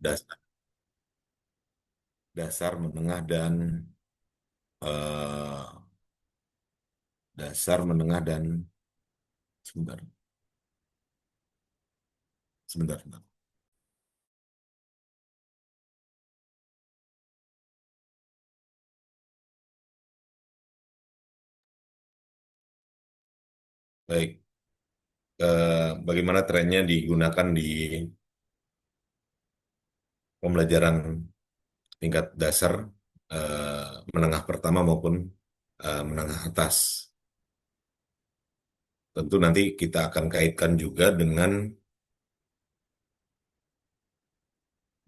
dasar, dasar menengah dan eh, dasar menengah dan sebentar, sebentar. Baik, bagaimana trennya digunakan di pembelajaran tingkat dasar, menengah pertama maupun menengah atas. Tentu nanti kita akan kaitkan juga dengan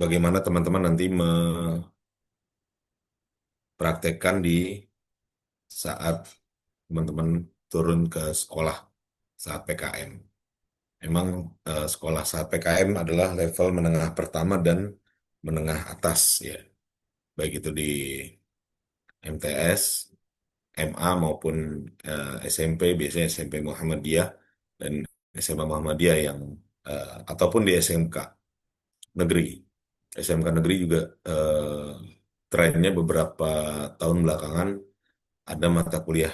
bagaimana teman-teman nanti mempraktekkan di saat teman-teman turun ke sekolah saat PKM. Memang sekolah saat PKM adalah level menengah pertama dan menengah atas ya, baik itu di MTS, MA maupun SMP, biasanya SMP Muhammadiyah dan SMA Muhammadiyah yang ataupun di SMK negeri. SMK negeri juga trennya beberapa tahun belakangan ada mata kuliah,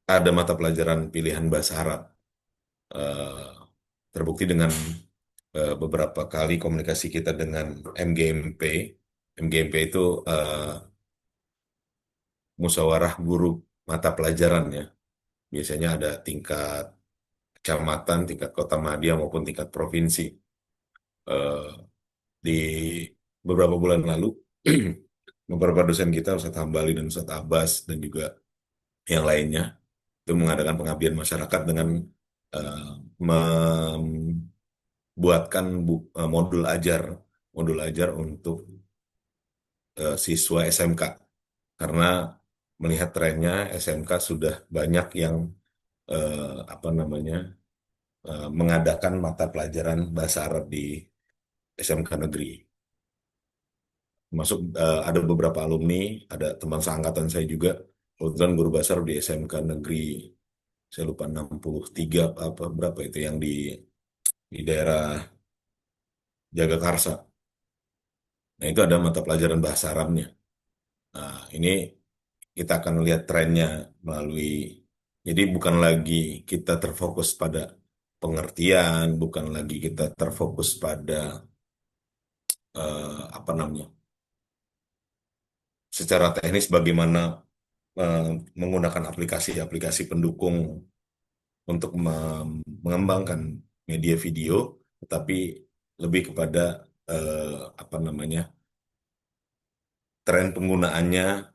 ada mata pelajaran pilihan bahasa Arab. Eh, Terbukti dengan beberapa kali komunikasi kita dengan MGMP. MGMP itu musyawarah guru mata pelajaran ya. Biasanya ada tingkat kecamatan, tingkat kota madya maupun tingkat provinsi. Eh, di beberapa bulan lalu, beberapa dosen kita, Ustadz Hambali dan Ustadz Abbas dan juga yang lainnya, itu mengadakan pengabdian masyarakat dengan eh, membuatkan modul ajar untuk siswa SMK karena melihat trennya SMK sudah banyak yang apa namanya mengadakan mata pelajaran bahasa Arab di SMK negeri. Masuk ada beberapa alumni, ada teman seangkatan saya juga, kebetulan guru bahasa Arab di SMK negeri, saya lupa 63 apa berapa itu yang di daerah Jagakarsa. Nah, itu ada mata pelajaran bahasa Arabnya. Nah, ini kita akan lihat trennya melalui, jadi bukan lagi kita terfokus pada pengertian, bukan lagi kita terfokus pada apa namanya, secara teknis bagaimana eh, menggunakan aplikasi-aplikasi pendukung untuk mengembangkan media video, tetapi lebih kepada apa namanya, tren penggunaannya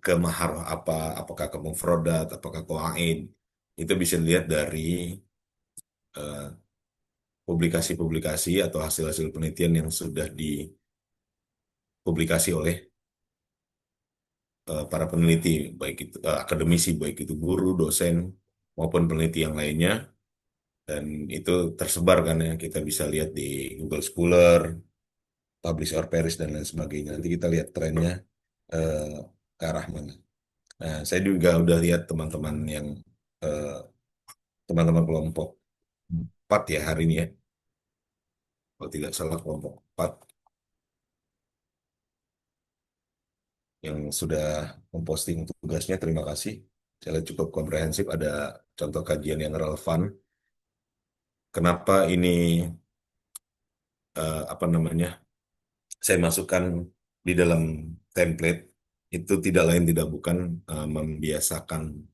ke mahar apa, apakah ke mufrodat, apakah ke ain, itu bisa dilihat dari eh, publikasi-publikasi atau hasil-hasil penelitian yang sudah dipublikasi oleh para peneliti, baik itu akademisi, baik itu guru, dosen, maupun peneliti yang lainnya, dan itu tersebar kan ya, kita bisa lihat di Google Scholar, Publish or Perish, dan lain sebagainya. Nanti kita lihat trennya eh, ke arah mana. Nah, saya juga udah lihat teman-teman yang eh, teman-teman kelompok 4 ya hari ini ya, kalau tidak salah kelompok 4 yang sudah memposting tugasnya, terima kasih. Saya lihat cukup komprehensif, ada contoh kajian yang relevan. Kenapa ini apa namanya? Saya masukkan di dalam template itu tidak lain tidak bukan membiasakan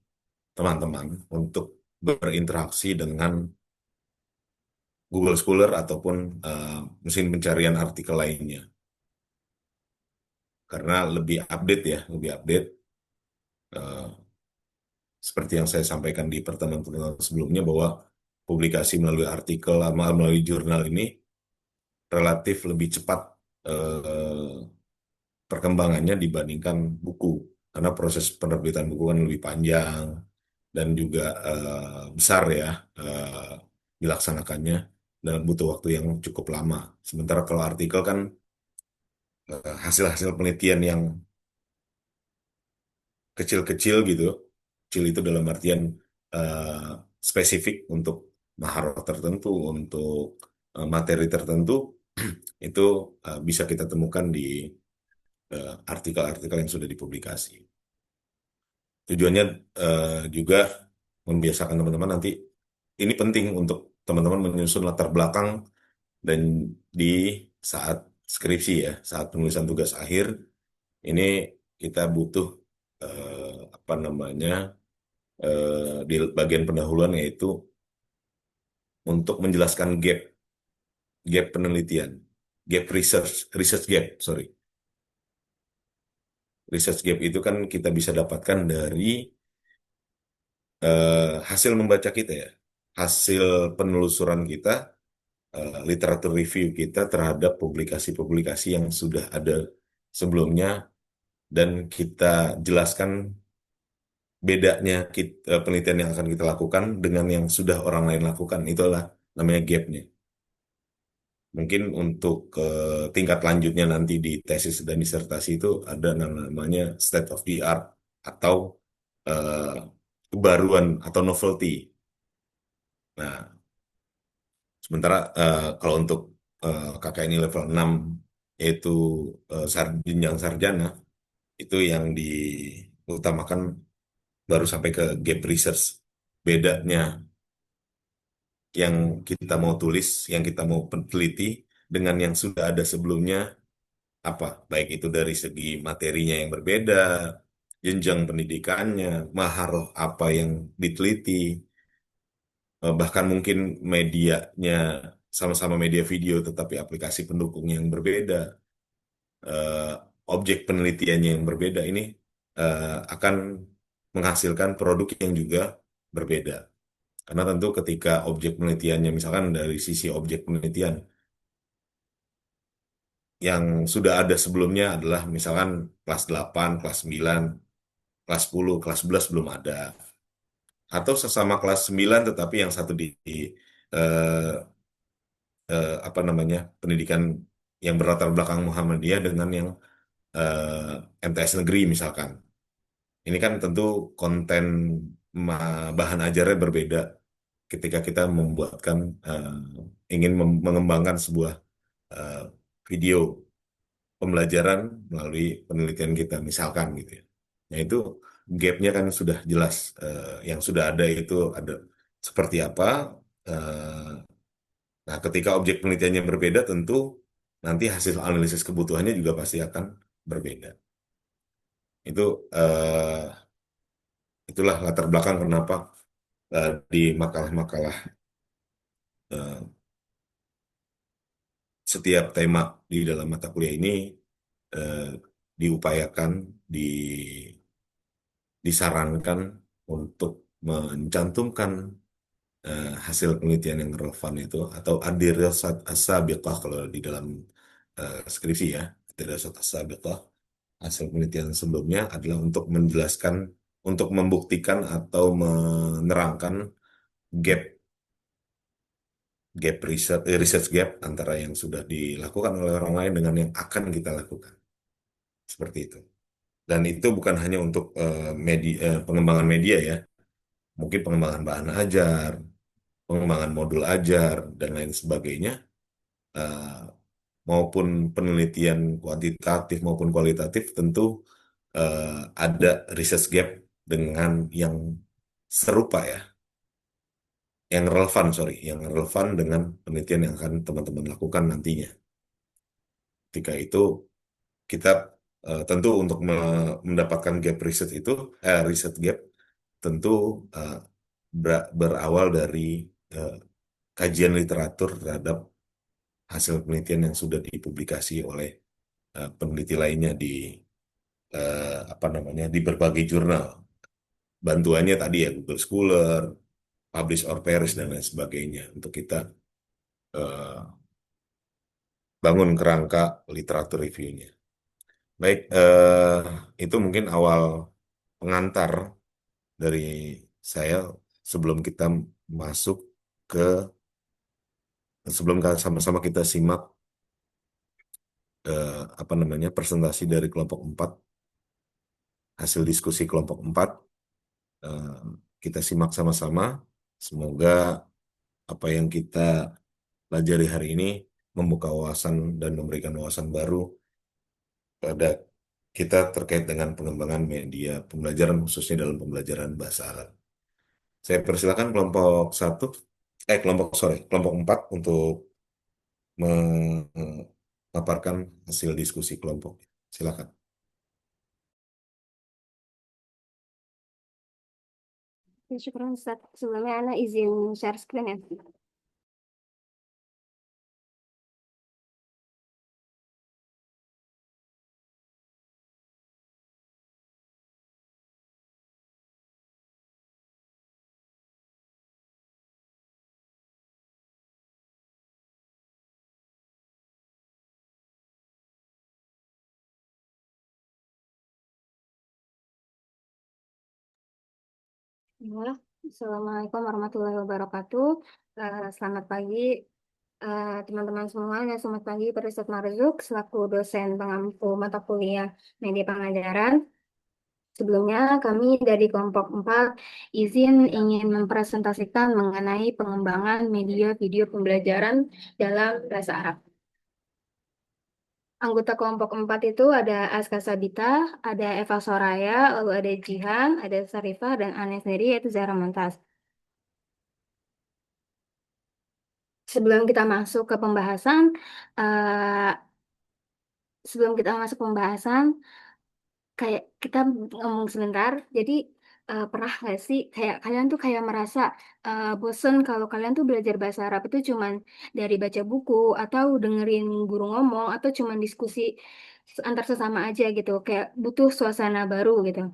teman-teman untuk berinteraksi dengan Google Scholar ataupun mesin pencarian artikel lainnya. Karena lebih update ya, lebih update. eh, Seperti yang saya sampaikan di pertemuan-pertemuan sebelumnya bahwa publikasi melalui artikel, melalui jurnal ini relatif lebih cepat eh, perkembangannya dibandingkan buku. Karena proses penerbitan buku kan lebih panjang dan juga besar ya eh, dilaksanakannya dan butuh waktu yang cukup lama. Sementara kalau artikel kan hasil-hasil penelitian yang kecil-kecil gitu, kecil itu dalam artian spesifik untuk maharat tertentu, untuk materi tertentu, Itu bisa kita temukan di artikel-artikel yang sudah dipublikasi. Tujuannya juga membiasakan teman-teman nanti, ini penting untuk teman-teman menyusun latar belakang dan di saat skripsi ya, saat penulisan tugas akhir, ini kita butuh apa namanya di bagian pendahuluan yaitu untuk menjelaskan gap penelitian, gap research gap, sorry. Research gap itu kan kita bisa dapatkan dari hasil membaca kita ya, hasil penelusuran kita, literatur review kita terhadap publikasi-publikasi yang sudah ada sebelumnya, dan kita jelaskan bedanya penelitian yang akan kita lakukan dengan yang sudah orang lain lakukan. Itulah namanya gapnya. Mungkin untuk tingkat lanjutnya nanti di tesis dan disertasi itu ada namanya state of the art atau eh, kebaruan atau novelty. Nah, sementara kalau untuk kakak ini level 6 yaitu jenjang sarjana, itu yang diutamakan baru sampai ke gap research. Bedanya yang kita mau tulis, yang kita mau peneliti dengan yang sudah ada sebelumnya apa? Baik itu dari segi materinya yang berbeda, jenjang pendidikannya, maharoh apa yang diteliti, bahkan mungkin medianya sama-sama media video tetapi aplikasi pendukung yang berbeda, eh, objek penelitiannya yang berbeda, ini akan menghasilkan produk yang juga berbeda. Karena tentu ketika objek penelitiannya, misalkan dari sisi objek penelitian, yang sudah ada sebelumnya adalah misalkan kelas 8, kelas 9, kelas 10, kelas 11 belum ada. Atau sesama kelas 9 tetapi yang satu di eh, apa namanya pendidikan yang berlatar belakang Muhammadiyah dengan yang MTS negeri misalkan. Ini kan tentu konten bahan ajarnya berbeda ketika kita membuatkan ingin mengembangkan sebuah eh, video pembelajaran melalui penelitian kita misalkan gitu ya. Nah itu gapnya kan sudah jelas. Yang sudah ada itu ada seperti apa. eh, nah ketika objek penelitiannya berbeda tentu nanti hasil analisis kebutuhannya juga pasti akan berbeda. Itu itulah latar belakang kenapa di makalah-makalah eh, setiap tema di dalam mata kuliah ini eh, diupayakan, disarankan untuk mencantumkan hasil penelitian yang relevan itu atau ad-dirasat as-sabiqah kalau di dalam skripsi ya, ad-dirasat as-sabiqah, hasil penelitian sebelumnya adalah untuk menjelaskan, untuk membuktikan atau menerangkan gap research gap antara yang sudah dilakukan oleh orang lain dengan yang akan kita lakukan. Seperti itu. Dan itu bukan hanya untuk pengembangan media ya, mungkin pengembangan bahan ajar, pengembangan modul ajar, dan lain sebagainya, eh, maupun penelitian kuantitatif maupun kualitatif, tentu eh, ada research gap dengan yang serupa ya, yang relevan, sorry, yang relevan dengan penelitian yang akan teman-teman lakukan nantinya. Ketika itu kita tentu untuk mendapatkan gap research itu, research gap tentu eh, berawal dari eh, kajian literatur terhadap hasil penelitian yang sudah dipublikasi oleh peneliti lainnya di apa namanya di berbagai jurnal. Bantuannya tadi ya Google Scholar, Publish or Perish dan lain sebagainya untuk kita eh, bangun kerangka literatur reviewnya. Baik, itu mungkin awal pengantar dari saya sebelum kita masuk ke sebelum sama-sama kita simak apa namanya presentasi dari kelompok 4, hasil diskusi kelompok 4. eh, kita simak sama-sama. Semoga apa yang kita pelajari hari ini membuka wawasan dan memberikan wawasan baru pada kita terkait dengan pengembangan media pembelajaran khususnya dalam pembelajaran bahasa Arab. Saya persilakan kelompok satu, kelompok empat untuk memaparkan hasil diskusi kelompok. Silakan. Ya, syukuran Ustaz. Sebelumnya Ana izin share screen ya. Ya. Assalamualaikum warahmatullahi wabarakatuh. Selamat pagi teman-teman semua dan selamat pagi Pak Ustadz Marzuk selaku dosen pengampu mata kuliah media pengajaran. Sebelumnya kami dari kelompok 4 izin ingin mempresentasikan mengenai pengembangan media video pembelajaran dalam bahasa Arab. Anggota kelompok 4 itu ada Aska Sabita, ada Eva Soraya, lalu ada Jihan, ada Sarifah, dan Ane sendiri yaitu Zahra Montas. Sebelum kita masuk ke pembahasan, eh, sebelum kita masuk pembahasan, kayak kita ngomong sebentar. Jadi pernah nggak sih kayak kalian tuh kayak merasa bosen kalau kalian tuh belajar bahasa Arab itu cuman dari baca buku atau dengerin guru ngomong atau cuman diskusi antar sesama aja gitu, kayak butuh suasana baru gitu.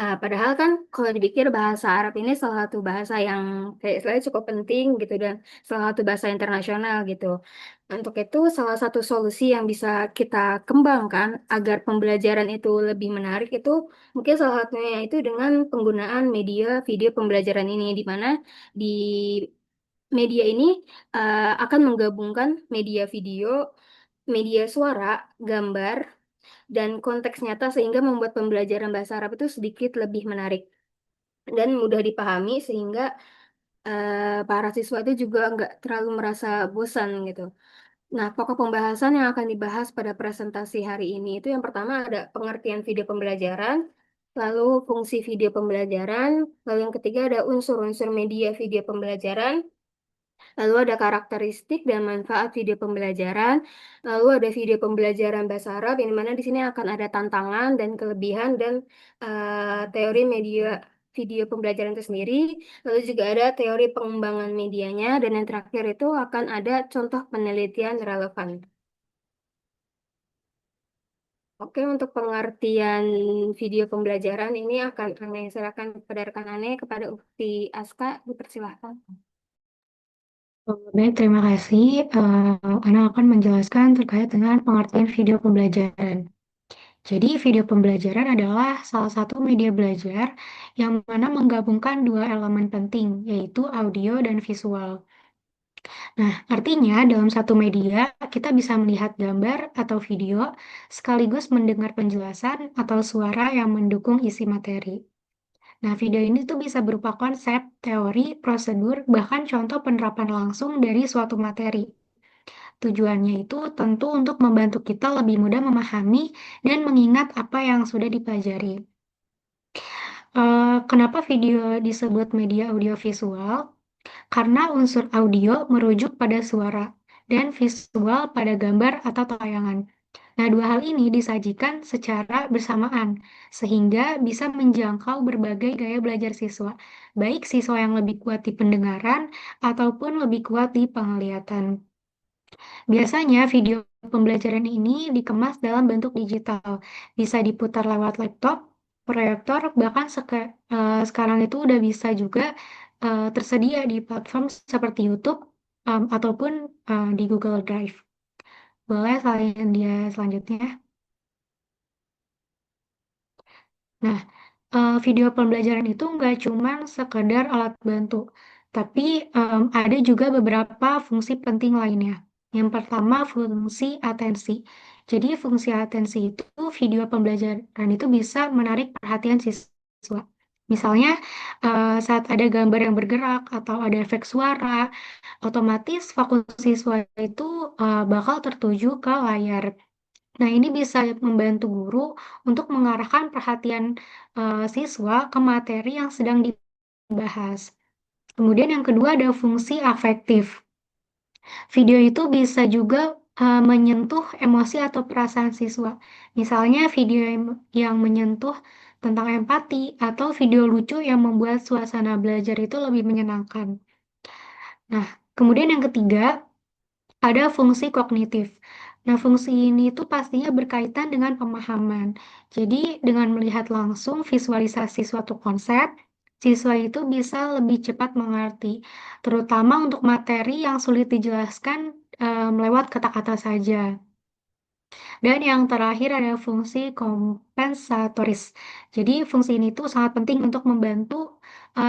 Padahal kan kalau dipikir bahasa Arab ini salah satu bahasa yang kayak istilahnya cukup penting gitu dan salah satu bahasa internasional gitu. Untuk itu salah satu solusi yang bisa kita kembangkan agar pembelajaran itu lebih menarik itu mungkin salah satunya itu dengan penggunaan media video pembelajaran ini di mana di media ini akan menggabungkan media video, media suara, gambar, dan konteks nyata sehingga membuat pembelajaran bahasa Arab itu sedikit lebih menarik dan mudah dipahami sehingga para siswa itu juga nggak terlalu merasa bosan gitu. Nah, pokok pembahasan yang akan dibahas pada presentasi hari ini itu yang pertama ada pengertian video pembelajaran, lalu fungsi video pembelajaran, lalu yang ketiga ada unsur-unsur media video pembelajaran, lalu ada karakteristik dan manfaat video pembelajaran, lalu ada video pembelajaran bahasa Arab, yang mana di sini akan ada tantangan dan kelebihan dan teori media video pembelajaran itu sendiri, lalu juga ada teori pengembangan medianya, dan yang terakhir itu akan ada contoh penelitian relevan. Oke, untuk pengertian video pembelajaran ini akan Ane serahkan kepada rekan Ane kepada Ukti Aska, dipersilahkan. Baik, terima kasih. Ana akan menjelaskan terkait dengan pengertian video pembelajaran. Jadi, video pembelajaran adalah salah satu media belajar yang mana menggabungkan dua elemen penting, yaitu audio dan visual. Nah, artinya dalam satu media kita bisa melihat gambar atau video sekaligus mendengar penjelasan atau suara yang mendukung isi materi. Nah, video ini tuh bisa berupa konsep, teori, prosedur, bahkan contoh penerapan langsung dari suatu materi. Tujuannya itu tentu untuk membantu kita lebih mudah memahami dan mengingat apa yang sudah dipelajari. Kenapa video disebut media audiovisual? Karena unsur audio merujuk pada suara dan visual pada gambar atau tayangan. Nah, dua hal ini disajikan secara bersamaan, sehingga bisa menjangkau berbagai gaya belajar siswa, baik siswa yang lebih kuat di pendengaran ataupun lebih kuat di penglihatan. Biasanya video pembelajaran ini dikemas dalam bentuk digital, bisa diputar lewat laptop, proyektor, bahkan sekarang itu udah bisa juga tersedia di platform seperti YouTube ataupun di Google Drive. Boleh salin dia selanjutnya. Nah, video pembelajaran itu nggak cuma sekedar alat bantu, tapi ada juga beberapa fungsi penting lainnya. Yang pertama, fungsi atensi. Jadi, fungsi atensi itu video pembelajaran itu bisa menarik perhatian siswa. Misalnya saat ada gambar yang bergerak atau ada efek suara, otomatis fokus siswa itu bakal tertuju ke layar. Nah, ini bisa membantu guru untuk mengarahkan perhatian siswa ke materi yang sedang dibahas. Kemudian yang kedua ada fungsi afektif. Video itu bisa juga menyentuh emosi atau perasaan siswa. Misalnya video yang menyentuh tentang empati atau video lucu yang membuat suasana belajar itu lebih menyenangkan. Nah, kemudian yang ketiga ada fungsi kognitif. Nah, fungsi ini tuh pastinya berkaitan dengan pemahaman. Jadi, dengan melihat langsung visualisasi suatu konsep, siswa itu bisa lebih cepat mengerti, terutama untuk materi yang sulit dijelaskan lewat kata-kata saja. Dan yang terakhir ada fungsi kompensatoris. Jadi fungsi ini tuh sangat penting untuk membantu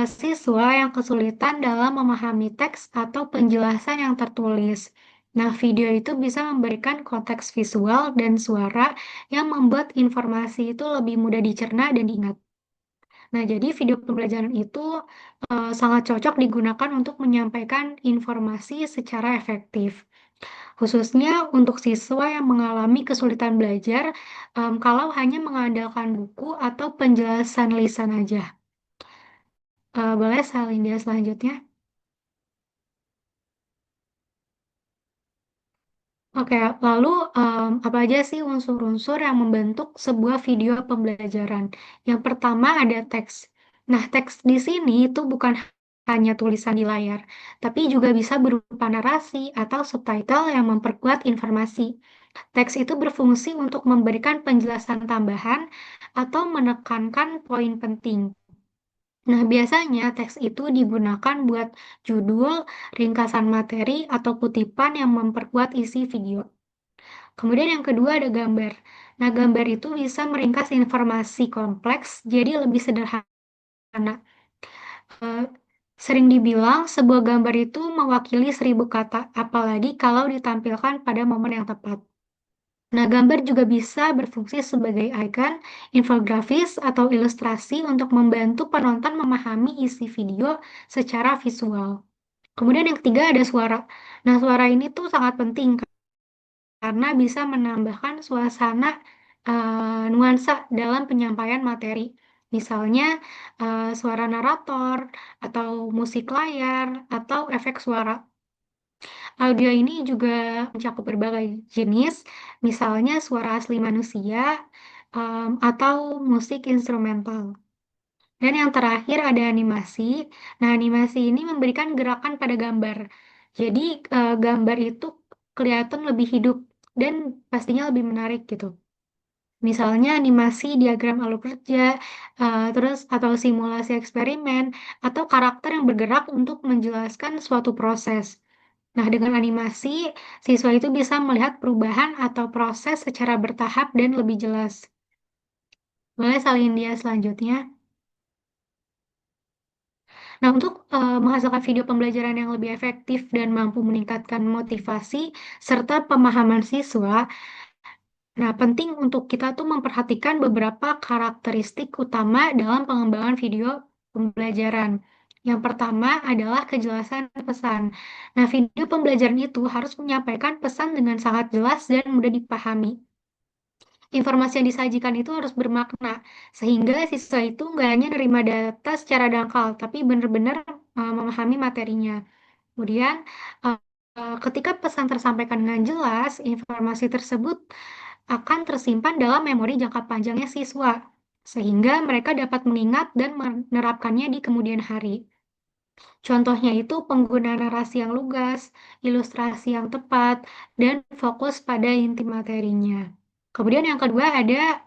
siswa yang kesulitan dalam memahami teks atau penjelasan yang tertulis. Nah, video itu bisa memberikan konteks visual dan suara yang membuat informasi itu lebih mudah dicerna dan diingat. Nah, jadi video pembelajaran itu sangat cocok digunakan untuk menyampaikan informasi secara efektif khususnya untuk siswa yang mengalami kesulitan belajar kalau hanya mengandalkan buku atau penjelasan lisan aja. Boleh salin dia selanjutnya? Oke, lalu apa aja sih unsur-unsur yang membentuk sebuah video pembelajaran? Yang pertama ada teks. Nah, teks di sini itu bukan hanya tulisan di layar, tapi juga bisa berupa narasi atau subtitle yang memperkuat informasi. Teks itu berfungsi untuk memberikan penjelasan tambahan atau menekankan poin penting. Nah, biasanya teks itu digunakan buat judul, ringkasan materi, atau kutipan yang memperkuat isi video. Kemudian yang kedua ada gambar. Nah, gambar itu bisa meringkas informasi kompleks jadi lebih sederhana. Eh, Sering dibilang sebuah gambar itu mewakili 1.000 kata, apalagi kalau ditampilkan pada momen yang tepat. Nah, gambar juga bisa berfungsi sebagai icon, infografis, atau ilustrasi untuk membantu penonton memahami isi video secara visual. Kemudian yang ketiga ada suara. Nah, suara ini tuh sangat penting karena bisa menambahkan suasana nuansa dalam penyampaian materi. Misalnya suara narator, atau musik layar, atau efek suara. Audio ini juga mencakup berbagai jenis, misalnya suara asli manusia atau musik instrumental. Dan yang terakhir ada animasi. Nah, animasi ini memberikan gerakan pada gambar. Jadi, gambar itu kelihatan lebih hidup dan pastinya lebih menarik gitu. Misalnya animasi diagram alur kerja, terus atau simulasi eksperimen, atau karakter yang bergerak untuk menjelaskan suatu proses. Nah, dengan animasi, siswa itu bisa melihat perubahan atau proses secara bertahap dan lebih jelas. Boleh salin dia selanjutnya. Nah, untuk menghasilkan video pembelajaran yang lebih efektif dan mampu meningkatkan motivasi serta pemahaman siswa, nah penting untuk kita tuh memperhatikan beberapa karakteristik utama dalam pengembangan video pembelajaran. Yang pertama adalah kejelasan pesan. Nah, video pembelajaran itu harus menyampaikan pesan dengan sangat jelas dan mudah dipahami. Informasi yang disajikan itu harus bermakna, sehingga siswa itu nggak hanya nerima data secara dangkal, tapi benar-benar memahami materinya. Kemudian, uh, ketika pesan tersampaikan dengan jelas, informasi tersebut akan tersimpan dalam memori jangka panjangnya siswa, sehingga mereka dapat mengingat dan menerapkannya di kemudian hari. Contohnya itu penggunaan narasi yang lugas, ilustrasi yang tepat, dan fokus pada inti materinya. Kemudian yang kedua ada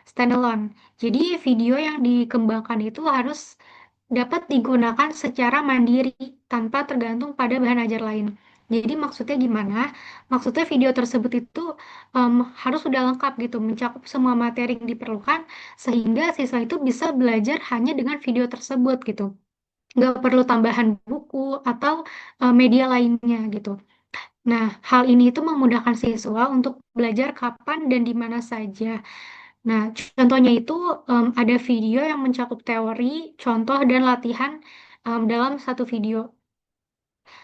standalone. Jadi video yang dikembangkan itu harus dapat digunakan secara mandiri tanpa tergantung pada bahan ajar lain. Jadi maksudnya gimana? Maksudnya video tersebut itu harus sudah lengkap gitu, mencakup semua materi yang diperlukan sehingga siswa itu bisa belajar hanya dengan video tersebut gitu. Nggak perlu tambahan buku atau media lainnya gitu. Nah, hal ini itu memudahkan siswa untuk belajar kapan dan di mana saja. Nah, contohnya itu ada video yang mencakup teori, contoh, dan latihan dalam satu video.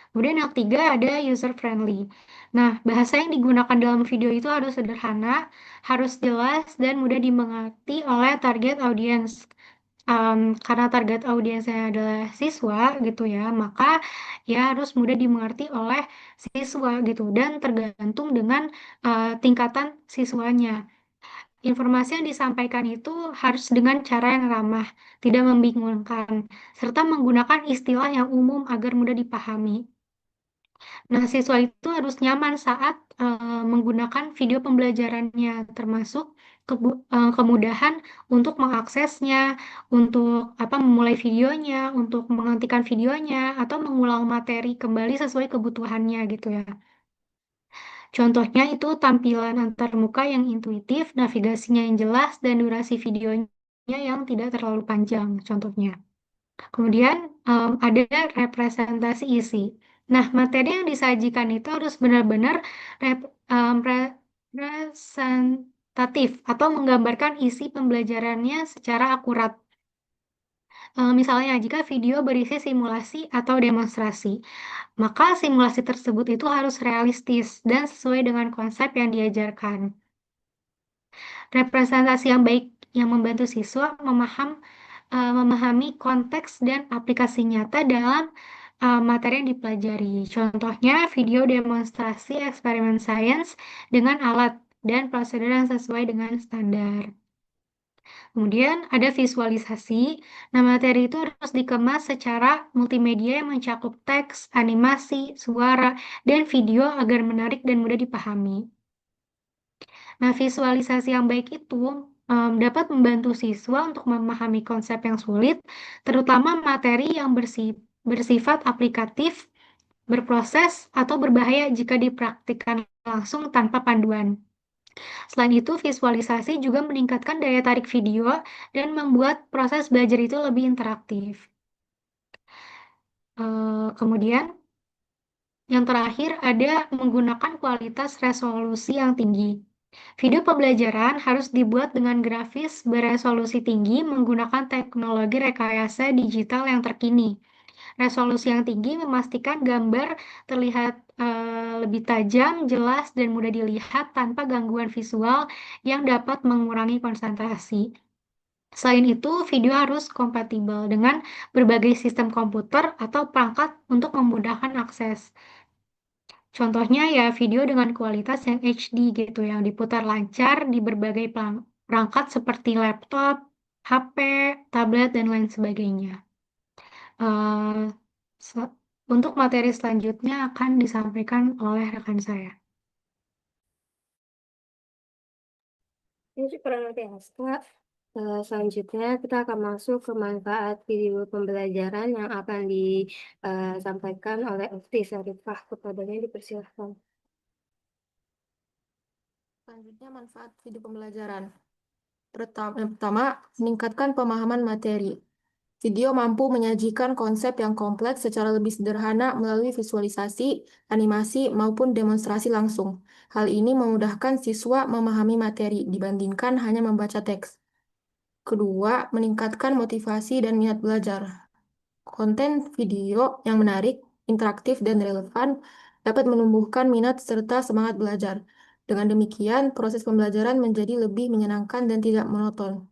Kemudian yang ketiga ada user friendly. Nah, bahasa yang digunakan dalam video itu harus sederhana, harus jelas, dan mudah dimengerti oleh target audiens. Karena target audiensnya adalah siswa gitu ya, maka ya harus mudah dimengerti oleh siswa gitu dan tergantung dengan tingkatan siswanya. Informasi yang disampaikan itu harus dengan cara yang ramah, tidak membingungkan, serta menggunakan istilah yang umum agar mudah dipahami. Nah, siswa itu harus nyaman saat menggunakan video pembelajarannya, termasuk kemudahan untuk mengaksesnya, untuk memulai videonya, untuk menghentikan videonya, atau mengulang materi kembali sesuai kebutuhannya gitu ya. Contohnya itu tampilan antarmuka yang intuitif, navigasinya yang jelas, dan durasi videonya yang tidak terlalu panjang, contohnya. Kemudian ada representasi isi. Nah, materi yang disajikan itu harus benar-benar representatif atau menggambarkan isi pembelajarannya secara akurat. Misalnya, jika video berisi simulasi atau demonstrasi, maka simulasi tersebut itu harus realistis dan sesuai dengan konsep yang diajarkan. Representasi yang baik yang membantu siswa memahami konteks dan aplikasi nyata dalam materi yang dipelajari. Contohnya, video demonstrasi eksperimen sains dengan alat dan prosedur yang sesuai dengan standar. Kemudian ada visualisasi. Nah, materi itu harus dikemas secara multimedia yang mencakup teks, animasi, suara, dan video agar menarik dan mudah dipahami. Nah, visualisasi yang baik itu dapat membantu siswa untuk memahami konsep yang sulit, terutama materi yang bersifat aplikatif, berproses, atau berbahaya jika dipraktikkan langsung tanpa panduan. Selain itu, visualisasi juga meningkatkan daya tarik video dan membuat proses belajar itu lebih interaktif. Kemudian, yang terakhir ada menggunakan kualitas resolusi yang tinggi. Video pembelajaran harus dibuat dengan grafis beresolusi tinggi menggunakan teknologi rekayasa digital yang terkini. Resolusi yang tinggi memastikan gambar terlihat lebih tajam, jelas, dan mudah dilihat tanpa gangguan visual yang dapat mengurangi konsentrasi. Selain itu, video harus kompatibel dengan berbagai sistem komputer atau perangkat untuk memudahkan akses. Contohnya ya video dengan kualitas yang HD gitu, yang diputar lancar di berbagai perangkat seperti laptop, HP, tablet, dan lain sebagainya. Eh, se- untuk materi selanjutnya akan disampaikan oleh rekan saya. Ini kurang lebih ya, Kak. Selanjutnya kita akan masuk ke manfaat video pembelajaran yang akan disampaikan oleh Ukti Sarifah. Kepadanya dipersilahkan. Selanjutnya, manfaat video pembelajaran. Yang pertama, meningkatkan pemahaman materi. Video mampu menyajikan konsep yang kompleks secara lebih sederhana melalui visualisasi, animasi, maupun demonstrasi langsung. Hal ini memudahkan siswa memahami materi dibandingkan hanya membaca teks. Kedua, meningkatkan motivasi dan minat belajar. Konten video yang menarik, interaktif, dan relevan dapat menumbuhkan minat serta semangat belajar. Dengan demikian, proses pembelajaran menjadi lebih menyenangkan dan tidak monoton.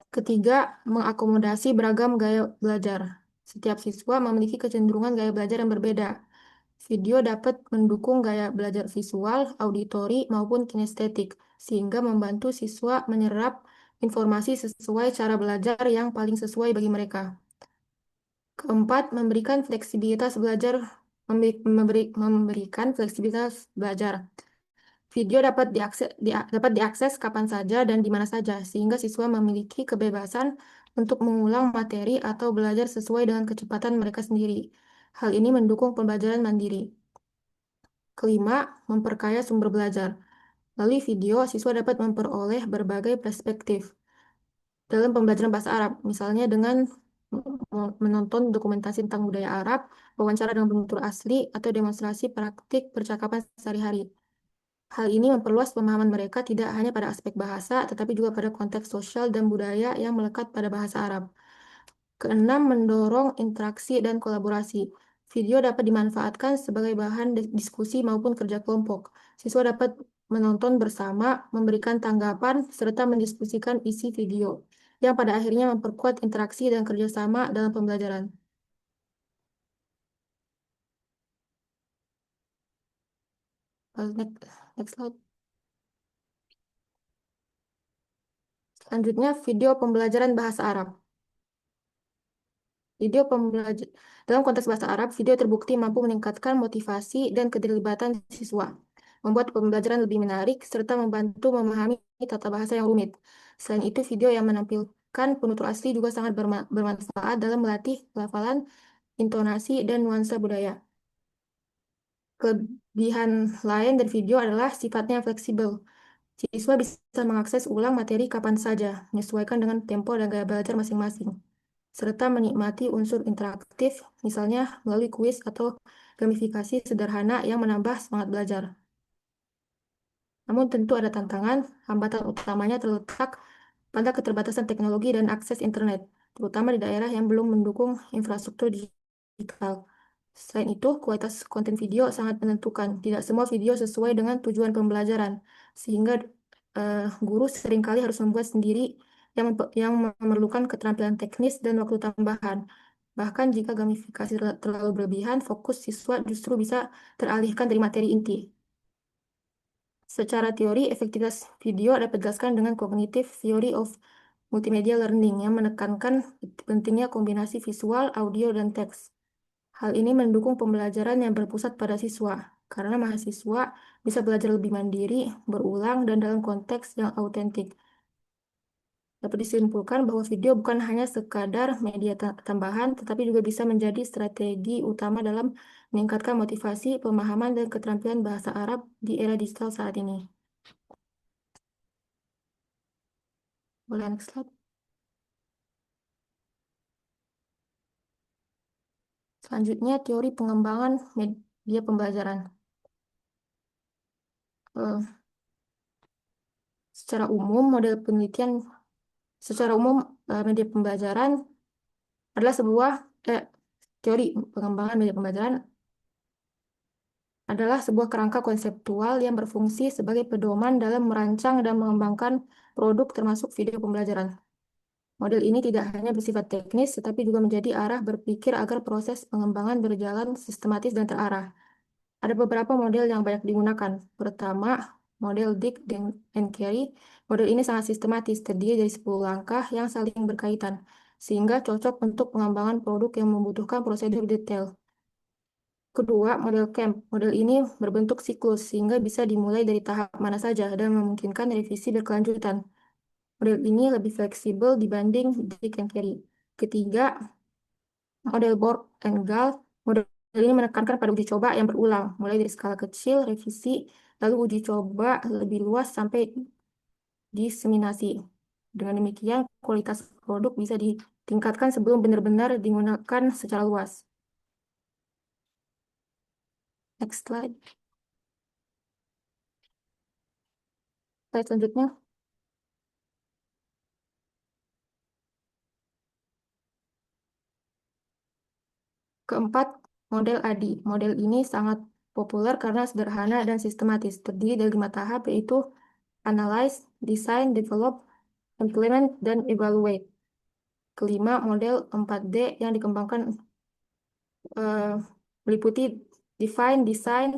Ketiga, mengakomodasi beragam gaya belajar. Setiap siswa memiliki kecenderungan gaya belajar yang berbeda. Video dapat mendukung gaya belajar visual, auditori, maupun kinestetik, sehingga membantu siswa menyerap informasi sesuai cara belajar yang paling sesuai bagi mereka. Keempat, memberikan fleksibilitas belajar. Video dapat diakses kapan saja dan di mana saja, sehingga siswa memiliki kebebasan untuk mengulang materi atau belajar sesuai dengan kecepatan mereka sendiri. Hal ini mendukung pembelajaran mandiri. Kelima, memperkaya sumber belajar. Melalui video, siswa dapat memperoleh berbagai perspektif dalam pembelajaran bahasa Arab, misalnya dengan menonton dokumentasi tentang budaya Arab, wawancara dengan penutur asli, atau demonstrasi praktik percakapan sehari-hari. Hal ini memperluas pemahaman mereka tidak hanya pada aspek bahasa, tetapi juga pada konteks sosial dan budaya yang melekat pada bahasa Arab. Keenam, mendorong interaksi dan kolaborasi. Video dapat dimanfaatkan sebagai bahan diskusi maupun kerja kelompok. Siswa dapat menonton bersama, memberikan tanggapan, serta mendiskusikan isi video, yang pada akhirnya memperkuat interaksi dan kerjasama dalam pembelajaran. Next slide. Selanjutnya, video pembelajaran bahasa Arab. Video pembelajaran dalam konteks bahasa Arab, video terbukti mampu meningkatkan motivasi dan keterlibatan siswa, membuat pembelajaran lebih menarik, serta membantu memahami tata bahasa yang rumit. Selain itu, video yang menampilkan penutur asli juga sangat bermanfaat dalam melatih pelafalan, intonasi, dan nuansa budaya. Kelebihan lain dari video adalah sifatnya fleksibel. Siswa bisa mengakses ulang materi kapan saja, menyesuaikan dengan tempo dan gaya belajar masing-masing, serta menikmati unsur interaktif, misalnya melalui kuis atau gamifikasi sederhana yang menambah semangat belajar. Namun tentu ada tantangan, hambatan utamanya terletak pada keterbatasan teknologi dan akses internet, terutama di daerah yang belum mendukung infrastruktur digital. Selain itu, kualitas konten video sangat menentukan. Tidak semua video sesuai dengan tujuan pembelajaran, sehingga guru seringkali harus membuat sendiri yang memerlukan keterampilan teknis dan waktu tambahan. Bahkan jika gamifikasi terlalu berlebihan, fokus siswa justru bisa teralihkan dari materi inti. Secara teori, efektivitas video dapat dijelaskan dengan Cognitive Theory of Multimedia Learning yang menekankan pentingnya kombinasi visual, audio, dan teks. Hal ini mendukung pembelajaran yang berpusat pada siswa, karena mahasiswa bisa belajar lebih mandiri, berulang, dan dalam konteks yang autentik. Dapat disimpulkan bahwa video bukan hanya sekadar media tambahan, tetapi juga bisa menjadi strategi utama dalam meningkatkan motivasi, pemahaman, dan keterampilan bahasa Arab di era digital saat ini. Boleh next slide. Selanjutnya, teori pengembangan media pembelajaran. Eh, secara umum, model penelitian, secara umum media pembelajaran adalah sebuah teori pengembangan media pembelajaran adalah sebuah kerangka konseptual yang berfungsi sebagai pedoman dalam merancang dan mengembangkan produk termasuk video pembelajaran. Model ini tidak hanya bersifat teknis, tetapi juga menjadi arah berpikir agar proses pengembangan berjalan sistematis dan terarah. Ada beberapa model yang banyak digunakan. Pertama, model Dick and Carey. Model ini sangat sistematis, terdiri dari 10 langkah yang saling berkaitan, sehingga cocok untuk pengembangan produk yang membutuhkan prosedur detail. Kedua, model CAMP. Model ini berbentuk siklus, sehingga bisa dimulai dari tahap mana saja dan memungkinkan revisi berkelanjutan. Model ini lebih fleksibel dibanding Dick and Carey. Ketiga, model Borg and Gall. Model ini menekankan pada uji coba yang berulang, mulai dari skala kecil, revisi, lalu uji coba lebih luas sampai diseminasi. Dengan demikian, kualitas produk bisa ditingkatkan sebelum benar-benar digunakan secara luas. Next slide. Slide selanjutnya. Keempat, model ADI. Model ini sangat populer karena sederhana dan sistematis, terdiri dari 5 tahap, yaitu Analyze, Design, Develop, Implement, dan Evaluate. Kelima, model 4D yang dikembangkan meliputi Define, Design,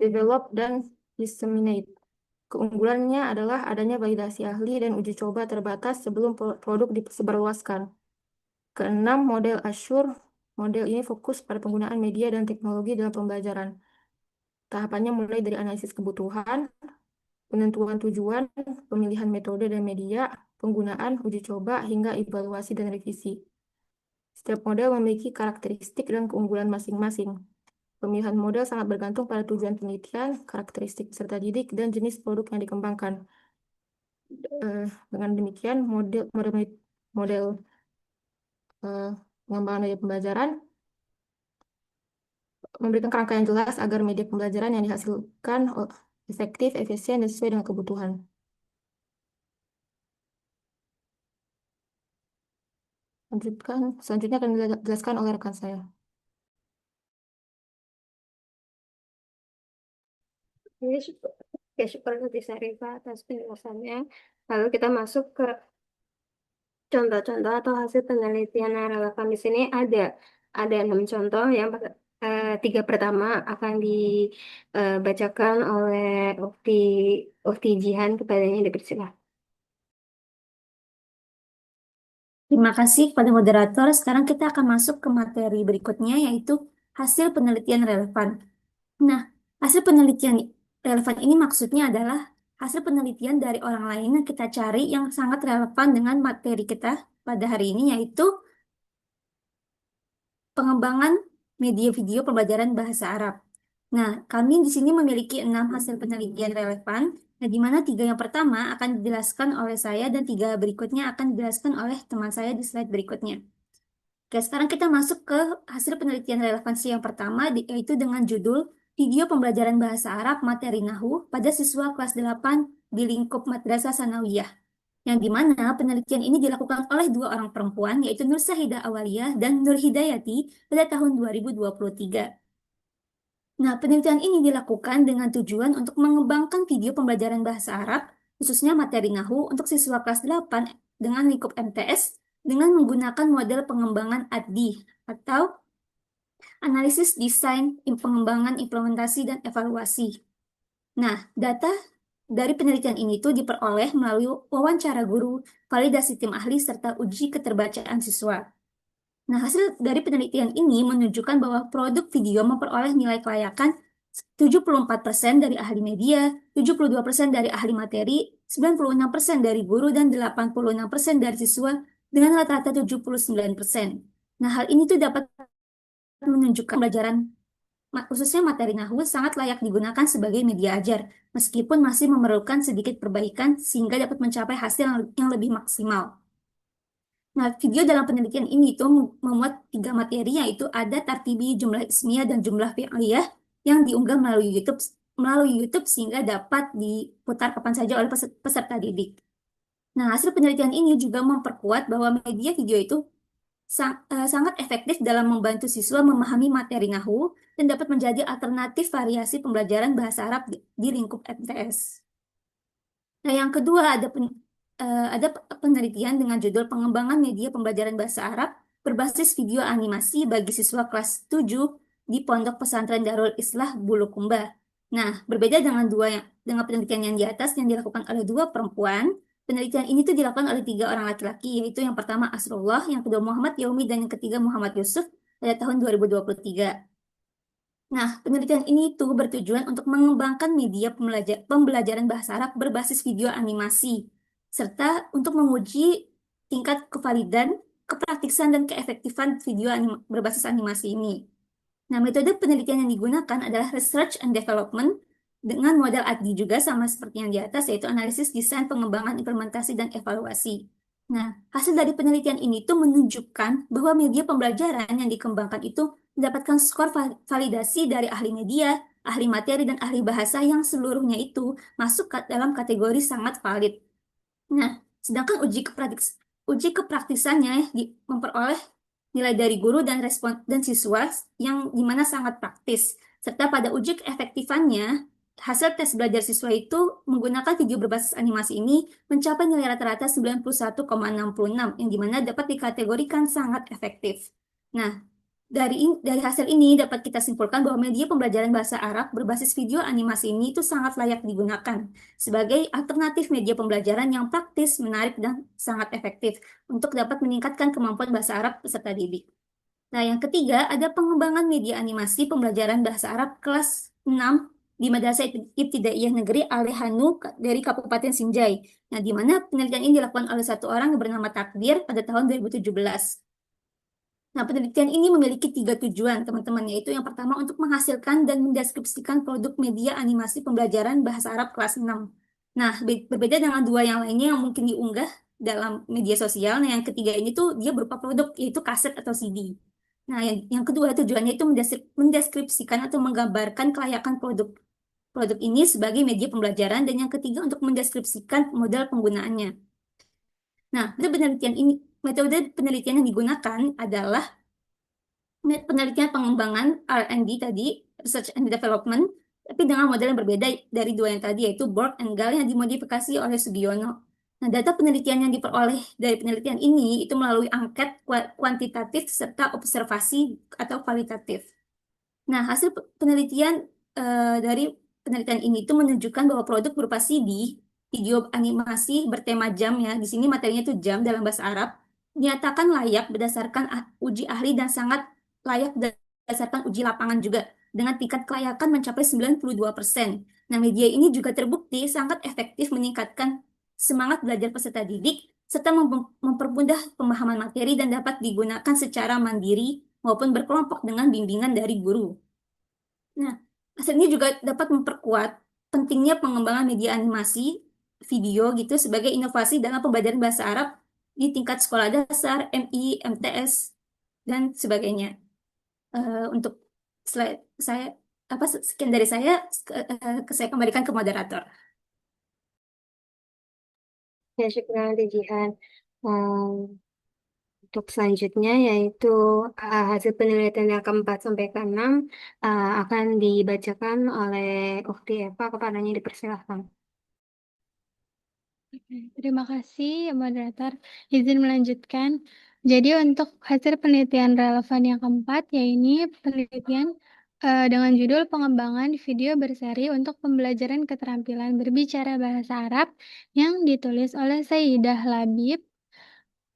Develop, dan Disseminate. Keunggulannya adalah adanya validasi ahli dan uji coba terbatas sebelum produk disebarluaskan. Keenam, model Assure. Model ini fokus pada penggunaan media dan teknologi dalam pembelajaran. Tahapannya mulai dari analisis kebutuhan, penentuan tujuan, pemilihan metode dan media, penggunaan, uji coba, hingga evaluasi dan revisi. Setiap model memiliki karakteristik dan keunggulan masing-masing. Pemilihan model sangat bergantung pada tujuan penelitian, karakteristik peserta didik, dan jenis produk yang dikembangkan. Dengan demikian, model pengembangan media pembelajaran memberikan kerangka yang jelas agar media pembelajaran yang dihasilkan efektif, efisien, dan sesuai dengan kebutuhan. Selanjutnya akan dijelaskan oleh rekan saya. Oke, syukur nanti Syarifah atas penjelasannya. Lalu kita masuk ke contoh-contoh atau hasil penelitian yang relevan. Di sini ada 6 contoh. Tiga pertama akan dibacakan oleh Ukti Jihan, kepadanya dipersilakan. Terima kasih kepada moderator. Sekarang kita akan masuk ke materi berikutnya, yaitu hasil penelitian relevan. Nah, hasil penelitian relevan ini maksudnya adalah hasil penelitian dari orang lain yang kita cari yang sangat relevan dengan materi kita pada hari ini, yaitu pengembangan media video pembelajaran bahasa Arab. Nah, kami di sini memiliki 6 hasil penelitian relevan, di mana 3 yang pertama akan dijelaskan oleh saya dan 3 berikutnya akan dijelaskan oleh teman saya di slide berikutnya. Oke, sekarang kita masuk ke hasil penelitian relevansi yang pertama, yaitu dengan judul Video Pembelajaran Bahasa Arab Materi Nahwu pada Siswa Kelas 8 di Lingkup Madrasah Sanawiyah, yang dimana penelitian ini dilakukan oleh 2 orang perempuan, yaitu Nur Sahidah Awaliyah dan Nur Hidayati pada tahun 2023. Nah, penelitian ini dilakukan dengan tujuan untuk mengembangkan video pembelajaran bahasa Arab, khususnya materi Nahwu untuk siswa kelas 8 dengan lingkup MTS, dengan menggunakan model pengembangan ADDI atau analisis desain, pengembangan, implementasi, dan evaluasi. Nah, data dari penelitian ini tuh diperoleh melalui wawancara guru, validasi tim ahli, serta uji keterbacaan siswa. Nah, hasil dari penelitian ini menunjukkan bahwa produk video memperoleh nilai kelayakan 74% dari ahli media, 72% dari ahli materi, 96% dari guru, dan 86% dari siswa dengan rata-rata 79%. Nah, hal ini tuh dapat menunjukkan pembelajaran khususnya materi Nahwu sangat layak digunakan sebagai media ajar, meskipun masih memerlukan sedikit perbaikan sehingga dapat mencapai hasil yang lebih maksimal. Nah, video dalam penelitian ini itu memuat 3 materi, yaitu ada tartibi, jumlah ismiyah, dan jumlah fi'liyah yang diunggah melalui YouTube sehingga dapat diputar kapan saja oleh peserta didik. Nah, hasil penelitian ini juga memperkuat bahwa media video itu sangat efektif dalam membantu siswa memahami materi Nahwu dan dapat menjadi alternatif variasi pembelajaran bahasa Arab di lingkup MTS. Nah, yang kedua ada penelitian dengan judul Pengembangan Media Pembelajaran Bahasa Arab berbasis video animasi bagi siswa kelas 7 di Pondok Pesantren Darul Islah Bulukumba. Nah, berbeda dengan penelitian yang di atas yang dilakukan oleh 2 perempuan, penelitian ini tuh dilakukan oleh 3 orang laki-laki, yaitu yang pertama Asrullah, yang kedua Muhammad Yaumi, dan yang ketiga Muhammad Yusuf pada tahun 2023. Nah, penelitian ini tuh bertujuan untuk mengembangkan media pembelajaran bahasa Arab berbasis video animasi, serta untuk menguji tingkat kevalidan, kepraktisan, dan keefektifan video berbasis animasi ini. Nah, metode penelitian yang digunakan adalah Research and Development dengan model ADDI juga sama seperti yang di atas, yaitu analisis desain, pengembangan, implementasi, dan evaluasi. Nah, hasil dari penelitian ini tuh menunjukkan bahwa media pembelajaran yang dikembangkan itu mendapatkan skor validasi dari ahli media, ahli materi, dan ahli bahasa yang seluruhnya itu masuk dalam kategori sangat valid. Nah, sedangkan uji kepraktisannya memperoleh nilai dari guru dan siswa yang dimana sangat praktis. Serta pada uji keefektifannya, hasil tes belajar siswa itu menggunakan video berbasis animasi ini mencapai nilai rata-rata 91,66 yang dimana dapat dikategorikan sangat efektif. Nah, dari hasil ini dapat kita simpulkan bahwa media pembelajaran bahasa Arab berbasis video animasi ini itu sangat layak digunakan sebagai alternatif media pembelajaran yang praktis, menarik, dan sangat efektif untuk dapat meningkatkan kemampuan bahasa Arab peserta didik. Nah, yang ketiga ada pengembangan media animasi pembelajaran bahasa Arab kelas 6 di Madrasah Ibtidaiyah Negeri Alehanu dari Kabupaten Sinjai. Nah, di mana penelitian ini dilakukan oleh 1 orang yang bernama Takdir pada tahun 2017. Nah, penelitian ini memiliki 3 tujuan, teman-teman, yaitu yang pertama untuk menghasilkan dan mendeskripsikan produk media animasi pembelajaran bahasa Arab kelas 6. Nah, berbeda dengan 2 yang lainnya yang mungkin diunggah dalam media sosial. Nah, yang ketiga ini tuh dia berupa produk, yaitu kaset atau CD. Nah, yang kedua tujuannya itu mendeskripsikan atau menggambarkan kelayakan produk produk ini sebagai media pembelajaran, dan yang ketiga untuk mendeskripsikan model penggunaannya. Nah, metode penelitian yang digunakan adalah penelitian pengembangan R&D tadi, Research and Development, tapi dengan model yang berbeda dari dua yang tadi, yaitu Borg and Gale yang dimodifikasi oleh Sugiono. Nah, data penelitian yang diperoleh dari penelitian ini itu melalui angket kuantitatif serta observasi atau kualitatif. Nah, hasil penelitian dari penelitian ini itu menunjukkan bahwa produk berupa CD, video animasi bertema jam ya, di sini materinya itu jam dalam bahasa Arab, dinyatakan layak berdasarkan uji ahli dan sangat layak berdasarkan uji lapangan juga, dengan tingkat kelayakan mencapai 92%. Nah, media ini juga terbukti sangat efektif meningkatkan semangat belajar peserta didik, serta mempermudah pemahaman materi dan dapat digunakan secara mandiri maupun berkelompok dengan bimbingan dari guru. Nah, hasil ini juga dapat memperkuat pentingnya pengembangan media animasi, video gitu sebagai inovasi dalam pembelajaran bahasa Arab di tingkat sekolah dasar, MI, MTS, dan sebagainya. Untuk saya sekian dari saya kembalikan ke moderator. Ya, syukur Jihan. Untuk selanjutnya yaitu hasil penelitian yang keempat sampai keenam akan dibacakan oleh Ukti Eva, kepadanya dipersilahkan. Terima kasih, moderator. Izin melanjutkan. Jadi untuk hasil penelitian relevan yang keempat, yaitu penelitian dengan judul pengembangan video berseri untuk pembelajaran keterampilan berbicara bahasa Arab yang ditulis oleh Sayyidah Labib,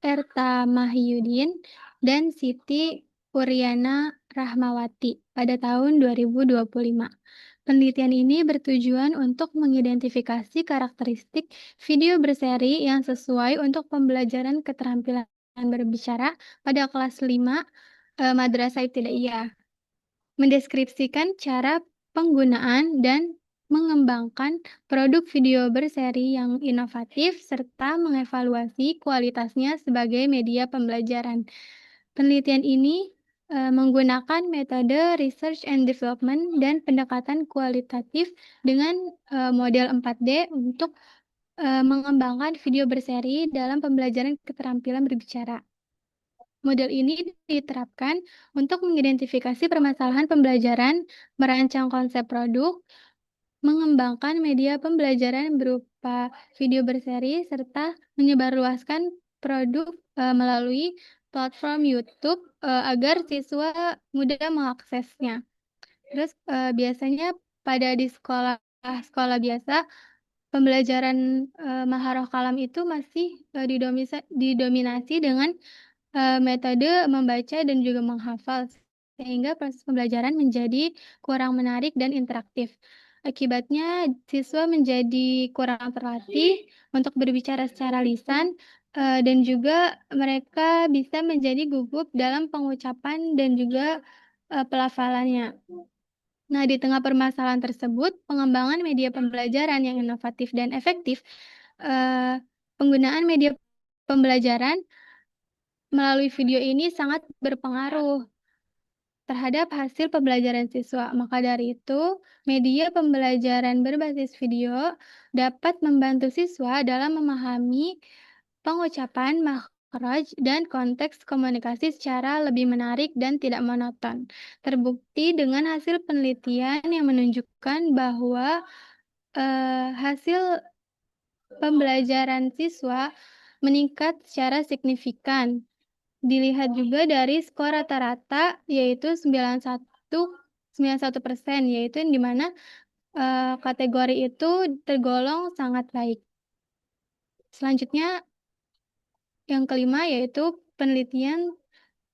Erta Mahyudin, dan Siti Uryana Rahmawati pada tahun 2025. Penelitian ini bertujuan untuk mengidentifikasi karakteristik video berseri yang sesuai untuk pembelajaran keterampilan berbicara pada kelas 5 Madrasah Ibtidaiyah. Mendeskripsikan cara penggunaan dan mengembangkan produk video berseri yang inovatif serta mengevaluasi kualitasnya sebagai media pembelajaran. Penelitian ini menggunakan metode research and development dan pendekatan kualitatif dengan model 4D untuk mengembangkan video berseri dalam pembelajaran keterampilan berbicara. Model ini diterapkan untuk mengidentifikasi permasalahan pembelajaran, merancang konsep produk, mengembangkan media pembelajaran berupa video berseri, serta menyebarluaskan produk melalui platform YouTube agar siswa mudah mengaksesnya. Terus biasanya di sekolah biasa, pembelajaran Maharoh Kalam itu masih didominasi dengan metode membaca dan juga menghafal, sehingga proses pembelajaran menjadi kurang menarik dan interaktif. Akibatnya, siswa menjadi kurang terlatih untuk berbicara secara lisan, dan juga mereka bisa menjadi gugup dalam pengucapan dan juga pelafalannya. Nah, di tengah permasalahan tersebut, pengembangan media pembelajaran yang inovatif dan efektif, penggunaan media pembelajaran melalui video ini sangat berpengaruh terhadap hasil pembelajaran siswa. Maka dari itu, media pembelajaran berbasis video dapat membantu siswa dalam memahami pengucapan, makhraj, dan konteks komunikasi secara lebih menarik dan tidak monoton. Terbukti dengan hasil penelitian yang menunjukkan bahwa hasil pembelajaran siswa meningkat secara signifikan. Dilihat juga dari skor rata-rata yaitu 91%, yaitu di mana kategori itu tergolong sangat baik. Selanjutnya yang kelima yaitu penelitian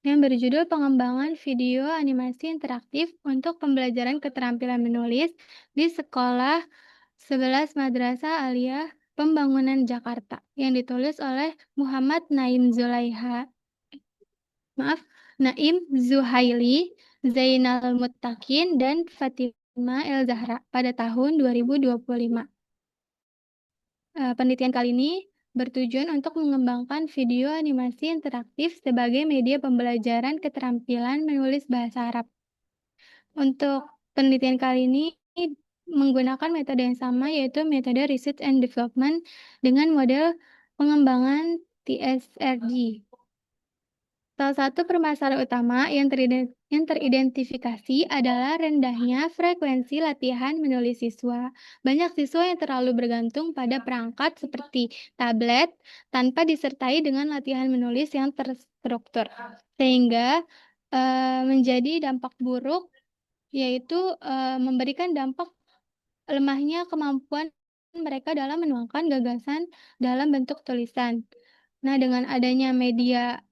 yang berjudul pengembangan video animasi interaktif untuk pembelajaran keterampilan menulis di Sekolah 11 Madrasah Aliyah Pembangunan Jakarta yang ditulis oleh Muhammad Naim Zuhaili, Zainal Muttaqin, dan Fatima El Zahra pada tahun 2025. Penelitian kali ini bertujuan untuk mengembangkan video animasi interaktif sebagai media pembelajaran keterampilan menulis bahasa Arab. Untuk penelitian kali ini menggunakan metode yang sama, yaitu metode Research and Development dengan model pengembangan TSRG. Salah satu permasalahan utama yang teridentifikasi adalah rendahnya frekuensi latihan menulis siswa. Banyak siswa yang terlalu bergantung pada perangkat seperti tablet tanpa disertai dengan latihan menulis yang terstruktur, sehingga menjadi dampak buruk, yaitu memberikan dampak lemahnya kemampuan mereka dalam menuangkan gagasan dalam bentuk tulisan. Nah, dengan adanya media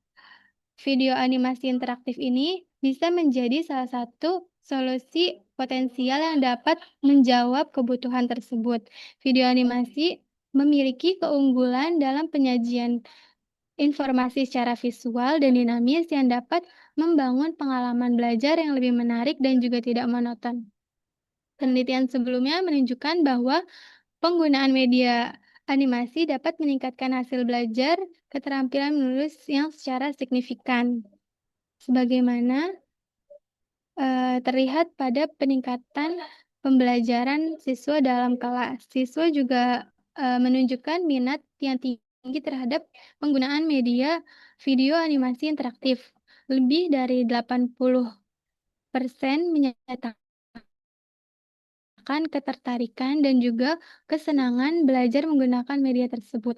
video animasi interaktif ini bisa menjadi salah satu solusi potensial yang dapat menjawab kebutuhan tersebut. Video animasi memiliki keunggulan dalam penyajian informasi secara visual dan dinamis yang dapat membangun pengalaman belajar yang lebih menarik dan juga tidak monoton. Penelitian sebelumnya menunjukkan bahwa penggunaan media animasi dapat meningkatkan hasil belajar keterampilan menulis yang secara signifikan, sebagaimana terlihat pada peningkatan pembelajaran siswa dalam kelas. Siswa juga menunjukkan minat yang tinggi terhadap penggunaan media video animasi interaktif. Lebih dari 80% menyatakan ketertarikan dan juga kesenangan belajar menggunakan media tersebut.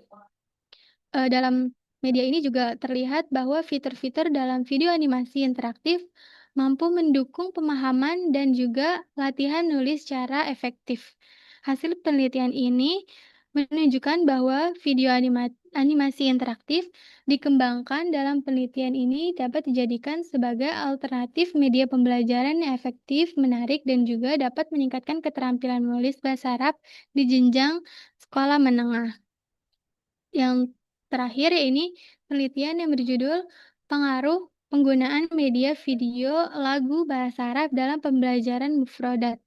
Dalam media ini juga terlihat bahwa fitur-fitur dalam video animasi interaktif mampu mendukung pemahaman dan juga latihan nulis secara efektif. Hasil penelitian ini menunjukkan bahwa video animasi interaktif dikembangkan dalam penelitian ini dapat dijadikan sebagai alternatif media pembelajaran yang efektif, menarik, dan juga dapat meningkatkan keterampilan menulis bahasa Arab di jenjang sekolah menengah. Yang terakhir ini penelitian yang berjudul Pengaruh Penggunaan Media Video Lagu Bahasa Arab dalam Pembelajaran Mufrodat.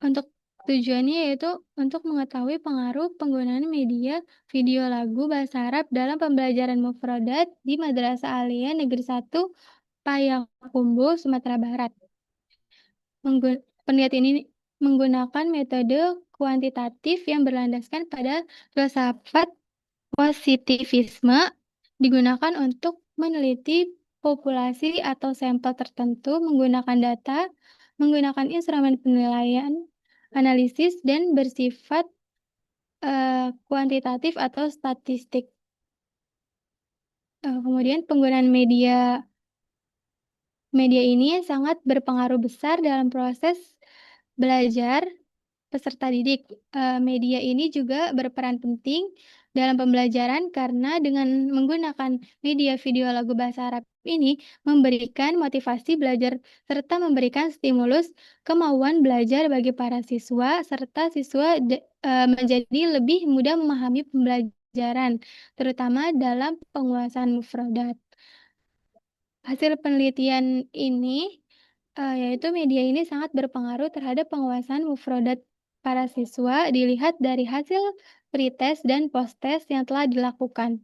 Untuk tujuannya yaitu untuk mengetahui pengaruh penggunaan media video lagu bahasa Arab dalam pembelajaran mufrodat di Madrasah Aliyah Negeri 1 Payakumbuh, Sumatera Barat. Penelitian ini menggunakan metode kuantitatif yang berlandaskan pada filsafat positivisme, digunakan untuk meneliti populasi atau sampel tertentu menggunakan data, menggunakan instrumen penilaian, analisis, dan bersifat kuantitatif atau statistik. Kemudian penggunaan media ini sangat berpengaruh besar dalam proses belajar peserta didik. Media ini juga berperan penting dalam pembelajaran karena dengan menggunakan media video lagu bahasa Arab ini memberikan motivasi belajar serta memberikan stimulus kemauan belajar bagi para siswa serta siswa menjadi lebih mudah memahami pembelajaran, terutama dalam penguasaan mufradat. Hasil penelitian ini yaitu media ini sangat berpengaruh terhadap penguasaan mufradat para siswa dilihat dari hasil pretest dan posttest yang telah dilakukan.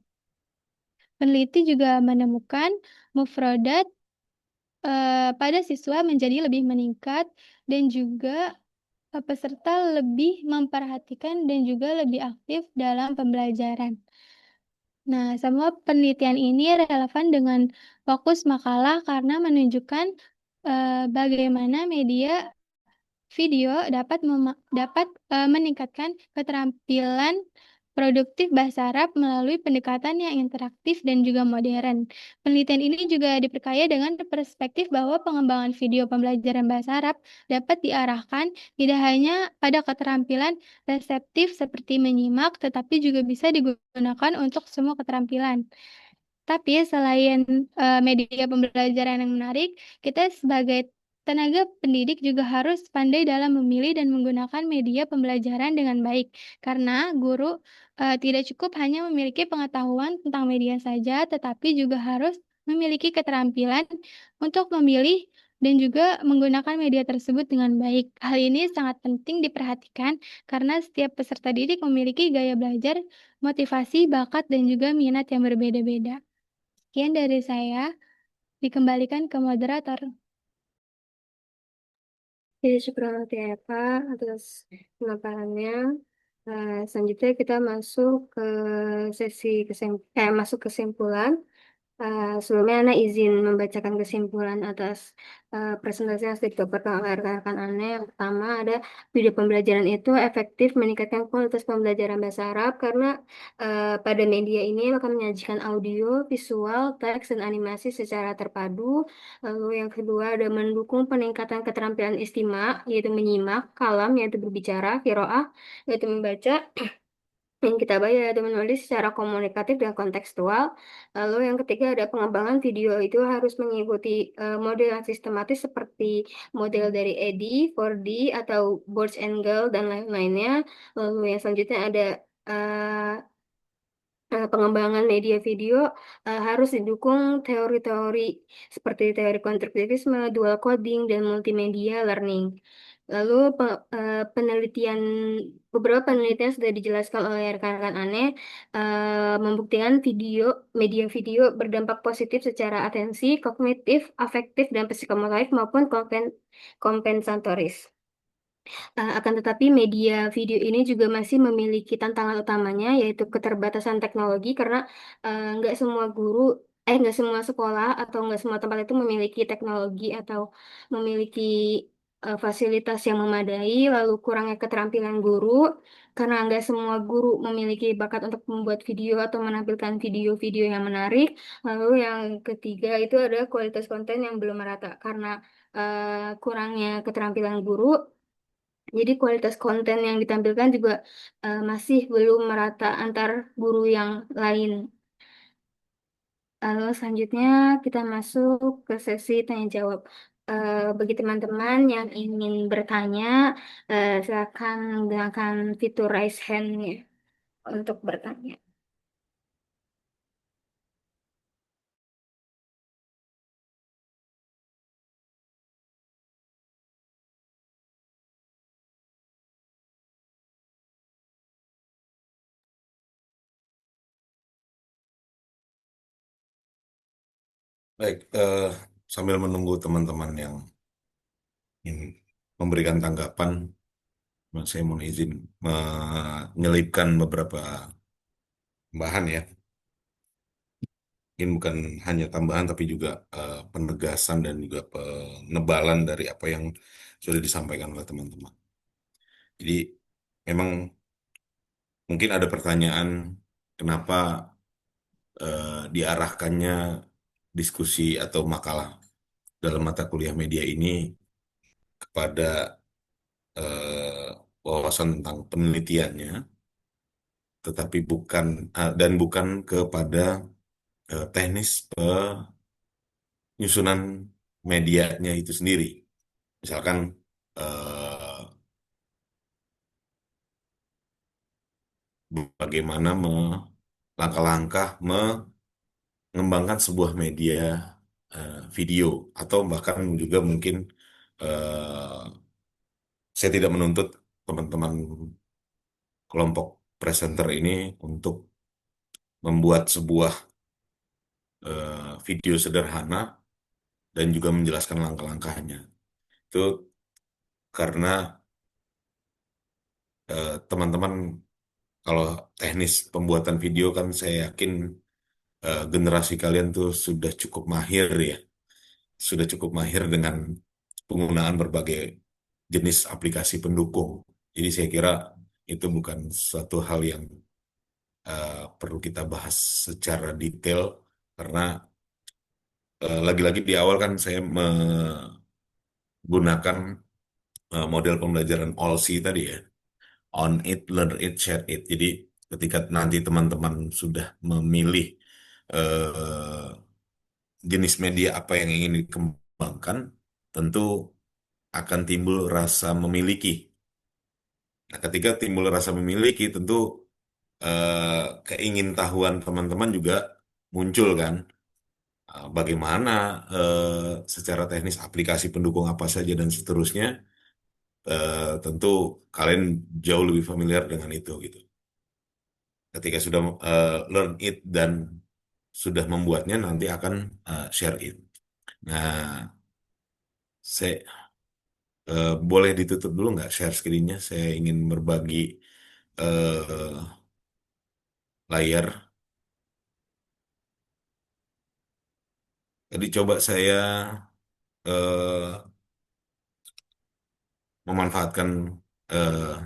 Peneliti juga menemukan mufradat pada siswa menjadi lebih meningkat dan juga peserta lebih memperhatikan dan juga lebih aktif dalam pembelajaran. Nah, semua penelitian ini relevan dengan fokus makalah karena menunjukkan bagaimana media video dapat meningkatkan keterampilan produktif bahasa Arab melalui pendekatan yang interaktif dan juga modern. Penelitian ini juga diperkaya dengan perspektif bahwa pengembangan video pembelajaran bahasa Arab dapat diarahkan tidak hanya pada keterampilan reseptif seperti menyimak, tetapi juga bisa digunakan untuk semua keterampilan. Tapi selain media pembelajaran yang menarik, kita sebagai tenaga pendidik juga harus pandai dalam memilih dan menggunakan media pembelajaran dengan baik. Karena guru tidak cukup hanya memiliki pengetahuan tentang media saja, tetapi juga harus memiliki keterampilan untuk memilih dan juga menggunakan media tersebut dengan baik. Hal ini sangat penting diperhatikan karena setiap peserta didik memiliki gaya belajar, motivasi, bakat, dan juga minat yang berbeda-beda. Sekian dari saya, dikembalikan ke moderator. Oke, syukur ya Pak atas pemaparannya. Selanjutnya kita masuk ke masuk kesimpulan. Sebelumnya Ana izin membacakan kesimpulan atas presentasi yang sudah dipaparkan oleh rekan-rekan Ana. Yang pertama ada video pembelajaran itu efektif meningkatkan kualitas pembelajaran bahasa Arab karena pada media ini akan menyajikan audio, visual, teks, dan animasi secara terpadu. Lalu yang kedua ada mendukung peningkatan keterampilan istima, yaitu menyimak, kalam, yaitu berbicara, kiroah, yaitu membaca, yang kita bayar atau menulis secara komunikatif dan kontekstual. Lalu yang ketiga ada pengembangan video itu harus mengikuti model yang sistematis seperti model dari EDI, 4D, atau Boards Angle, dan lain-lainnya. Lalu yang selanjutnya ada eh, pengembangan media video harus didukung teori-teori seperti teori konstruktivisme, dual coding, dan multimedia learning. Lalu penelitian beberapa penelitian sudah dijelaskan oleh rekan-rekan Ane membuktikan media video berdampak positif secara atensi, kognitif, afektif, dan psikomotorik maupun kompensatoris. Akan tetapi media video ini juga masih memiliki tantangan utamanya yaitu keterbatasan teknologi karena nggak semua nggak semua sekolah atau nggak semua tempat itu memiliki teknologi atau memiliki fasilitas yang memadai, lalu kurangnya keterampilan guru karena nggak semua guru memiliki bakat untuk membuat video atau menampilkan video-video yang menarik. Lalu yang ketiga itu ada kualitas konten yang belum merata karena kurangnya keterampilan guru. Jadi kualitas konten yang ditampilkan juga masih belum merata antar guru yang lain. Lalu selanjutnya kita masuk ke sesi tanya jawab. Bagi teman-teman yang ingin bertanya, silakan gunakan fitur raise hand ya untuk bertanya. Baik, sambil menunggu teman-teman yang ingin memberikan tanggapan, saya mohon izin menyelipkan beberapa tambahan ya. Ini bukan hanya tambahan tapi juga penegasan dan juga penebalan dari apa yang sudah disampaikan oleh teman-teman. Jadi memang mungkin ada pertanyaan kenapa diarahkannya diskusi atau makalah dalam mata kuliah media ini kepada eh, wawasan tentang penelitiannya, tetapi bukan dan bukan kepada teknis penyusunan medianya itu sendiri. Misalkan eh, bagaimana langkah-langkah mengembangkan sebuah media video atau bahkan juga mungkin eh, saya tidak menuntut teman-teman kelompok presenter ini untuk membuat sebuah video sederhana dan juga menjelaskan langkah-langkahnya. Itu karena teman-teman kalau teknis pembuatan video kan saya yakin generasi kalian tuh sudah cukup mahir ya, sudah cukup mahir dengan penggunaan berbagai jenis aplikasi pendukung. Jadi saya kira itu bukan suatu hal yang perlu kita bahas secara detail karena lagi-lagi di awal kan saya menggunakan model pembelajaran OLC tadi ya, on it, learn it, share it. Jadi ketika nanti teman-teman sudah memilih eh, jenis media apa yang ingin dikembangkan, tentu akan timbul rasa memiliki. Nah, ketika timbul rasa memiliki, tentu keingintahuan teman-teman juga muncul kan. Bagaimana secara teknis aplikasi pendukung apa saja dan seterusnya, tentu kalian jauh lebih familiar dengan itu gitu. Ketika sudah learn it dan sudah membuatnya, nanti akan share it. Nah, saya Boleh ditutup dulu nggak share screen-nya? Saya ingin berbagi eh, layar. Jadi coba saya eh, memanfaatkan eh,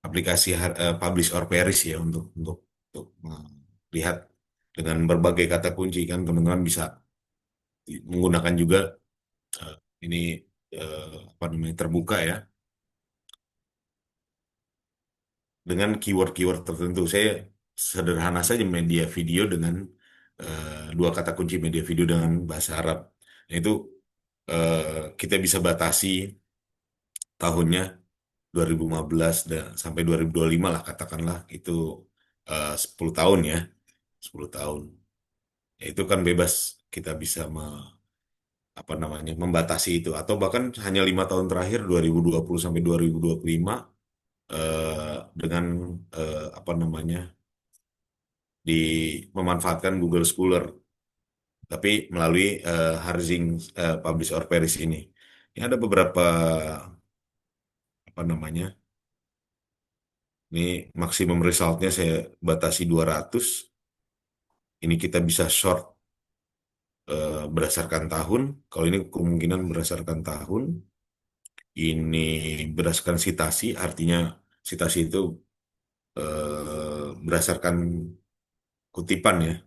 aplikasi Publish or Perish ya untuk melihat dengan berbagai kata kunci kan teman-teman bisa menggunakan juga eh, ini apa namanya terbuka ya dengan keyword-keyword tertentu. Saya sederhana saja media video dengan dua kata kunci media video dengan bahasa Arab. Nah, itu kita bisa batasi tahunnya 2015 dan sampai 2025 lah katakanlah itu 10 tahun ya, 10 tahun. Ya, itu kan bebas kita bisa apa namanya membatasi itu atau bahkan hanya 5 tahun terakhir 2020 sampai 2025 dengan apa namanya di memanfaatkan Google Scholar tapi melalui Harzing Publish or Perish ini. Ini ada beberapa apa namanya ini maksimum resultnya saya batasi 200. Ini kita bisa short berdasarkan tahun. Kalau ini kemungkinan berdasarkan tahun. Ini berdasarkan sitasi, artinya sitasi itu berdasarkan kutipan ya.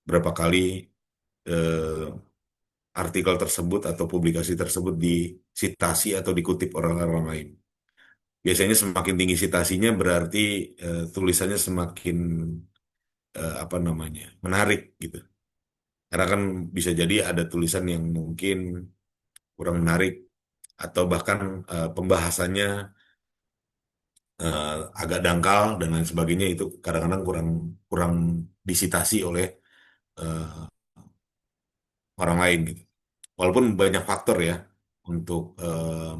Berapa kali eh, artikel tersebut atau publikasi tersebut disitasi atau dikutip orang-orang lain. Biasanya semakin tinggi sitasinya berarti tulisannya semakin apa namanya menarik gitu. Karena kan bisa jadi ada tulisan yang mungkin kurang menarik atau bahkan pembahasannya agak dangkal dan lain sebagainya itu kadang-kadang kurang kurang disitasi oleh eh, orang lain gitu. Walaupun banyak faktor ya untuk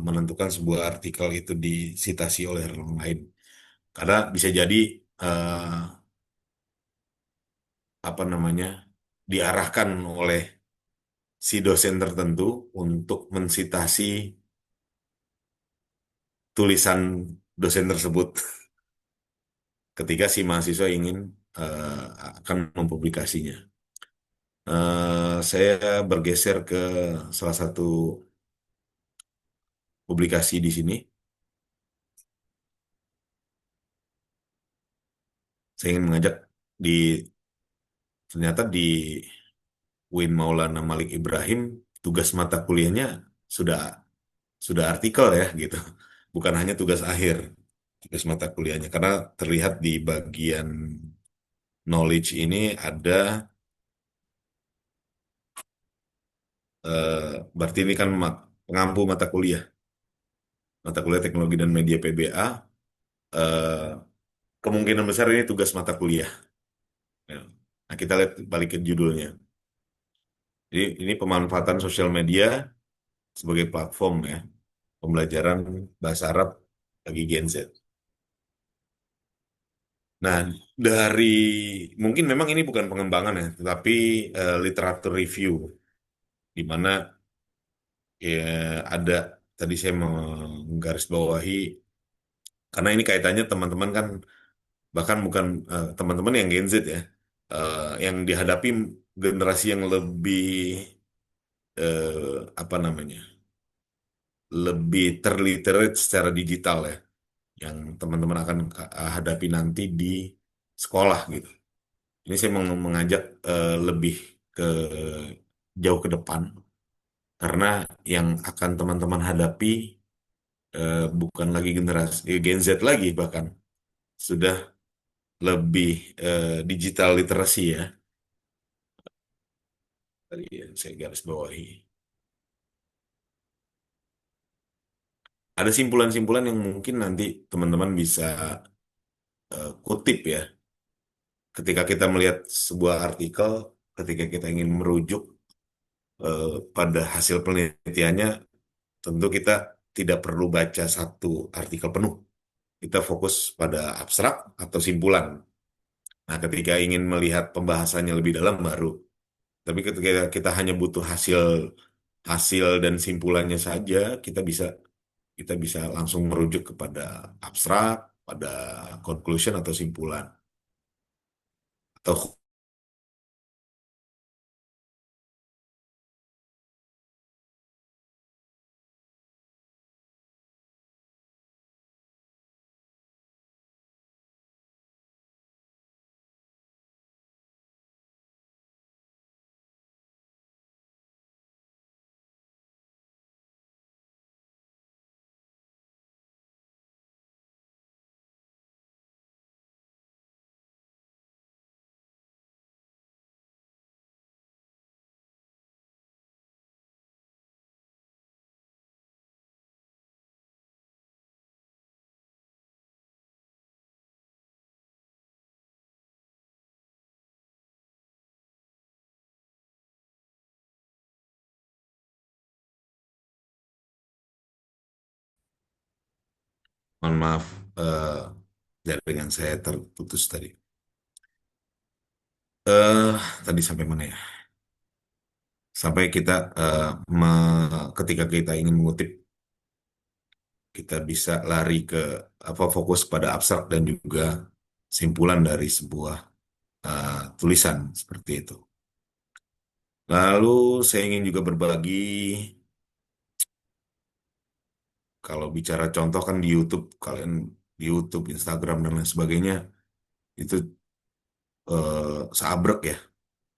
menentukan sebuah artikel itu disitasi oleh orang lain. Karena bisa jadi eh, apa namanya diarahkan oleh si dosen tertentu untuk mensitasi tulisan dosen tersebut ketika si mahasiswa ingin akan mempublikasinya. Saya bergeser ke salah satu publikasi di sini. Saya ingin mengajak di ternyata di UIN Maulana Malik Ibrahim tugas mata kuliahnya sudah sudah artikel ya gitu. Bukan hanya tugas akhir, tugas mata kuliahnya karena terlihat di bagian knowledge ini ada berarti ini kan pengampu mata kuliah teknologi dan media PBA eh, kemungkinan besar ini tugas mata kuliah. Ya. Nah, kita lihat balik ke judulnya. Jadi ini pemanfaatan sosial media sebagai platform ya, pembelajaran bahasa Arab bagi Gen Z. Nah, dari mungkin memang ini bukan pengembangan ya, tetapi literatur review di mana ya ada tadi saya menggarisbawahi karena ini kaitannya teman-teman kan bahkan bukan teman-teman yang Gen Z ya, yang dihadapi generasi yang lebih apa namanya, lebih terliterate secara digital ya, yang teman-teman akan hadapi nanti di sekolah gitu. Ini saya mau mengajak lebih ke jauh ke depan karena yang akan teman-teman hadapi bukan lagi generasi Gen Z lagi bahkan sudah lebih digital literasi ya. Tadi yang saya garis bawahi. Ada simpulan-simpulan yang mungkin nanti teman-teman bisa kutip ya. Ketika kita melihat sebuah artikel, ketika kita ingin merujuk pada hasil penelitiannya, tentu kita tidak perlu baca satu artikel penuh. Kita fokus pada abstrak atau simpulan. Nah, ketika ingin melihat pembahasannya lebih dalam baru. Tapi ketika kita hanya butuh hasil hasil dan simpulannya saja, kita bisa kita bisa langsung merujuk kepada abstrak, pada conclusion atau simpulan. Atau mohon maaf, jaringan saya terputus tadi. Eh, Tadi sampai mana ya? Sampai kita ketika kita ingin mengutip, kita bisa lari ke fokus pada abstrak dan juga simpulan dari sebuah tulisan seperti itu. Lalu saya ingin juga berbagi, kalau bicara contoh kan di YouTube, kalian di YouTube, Instagram dan lain sebagainya itu seabrek ya.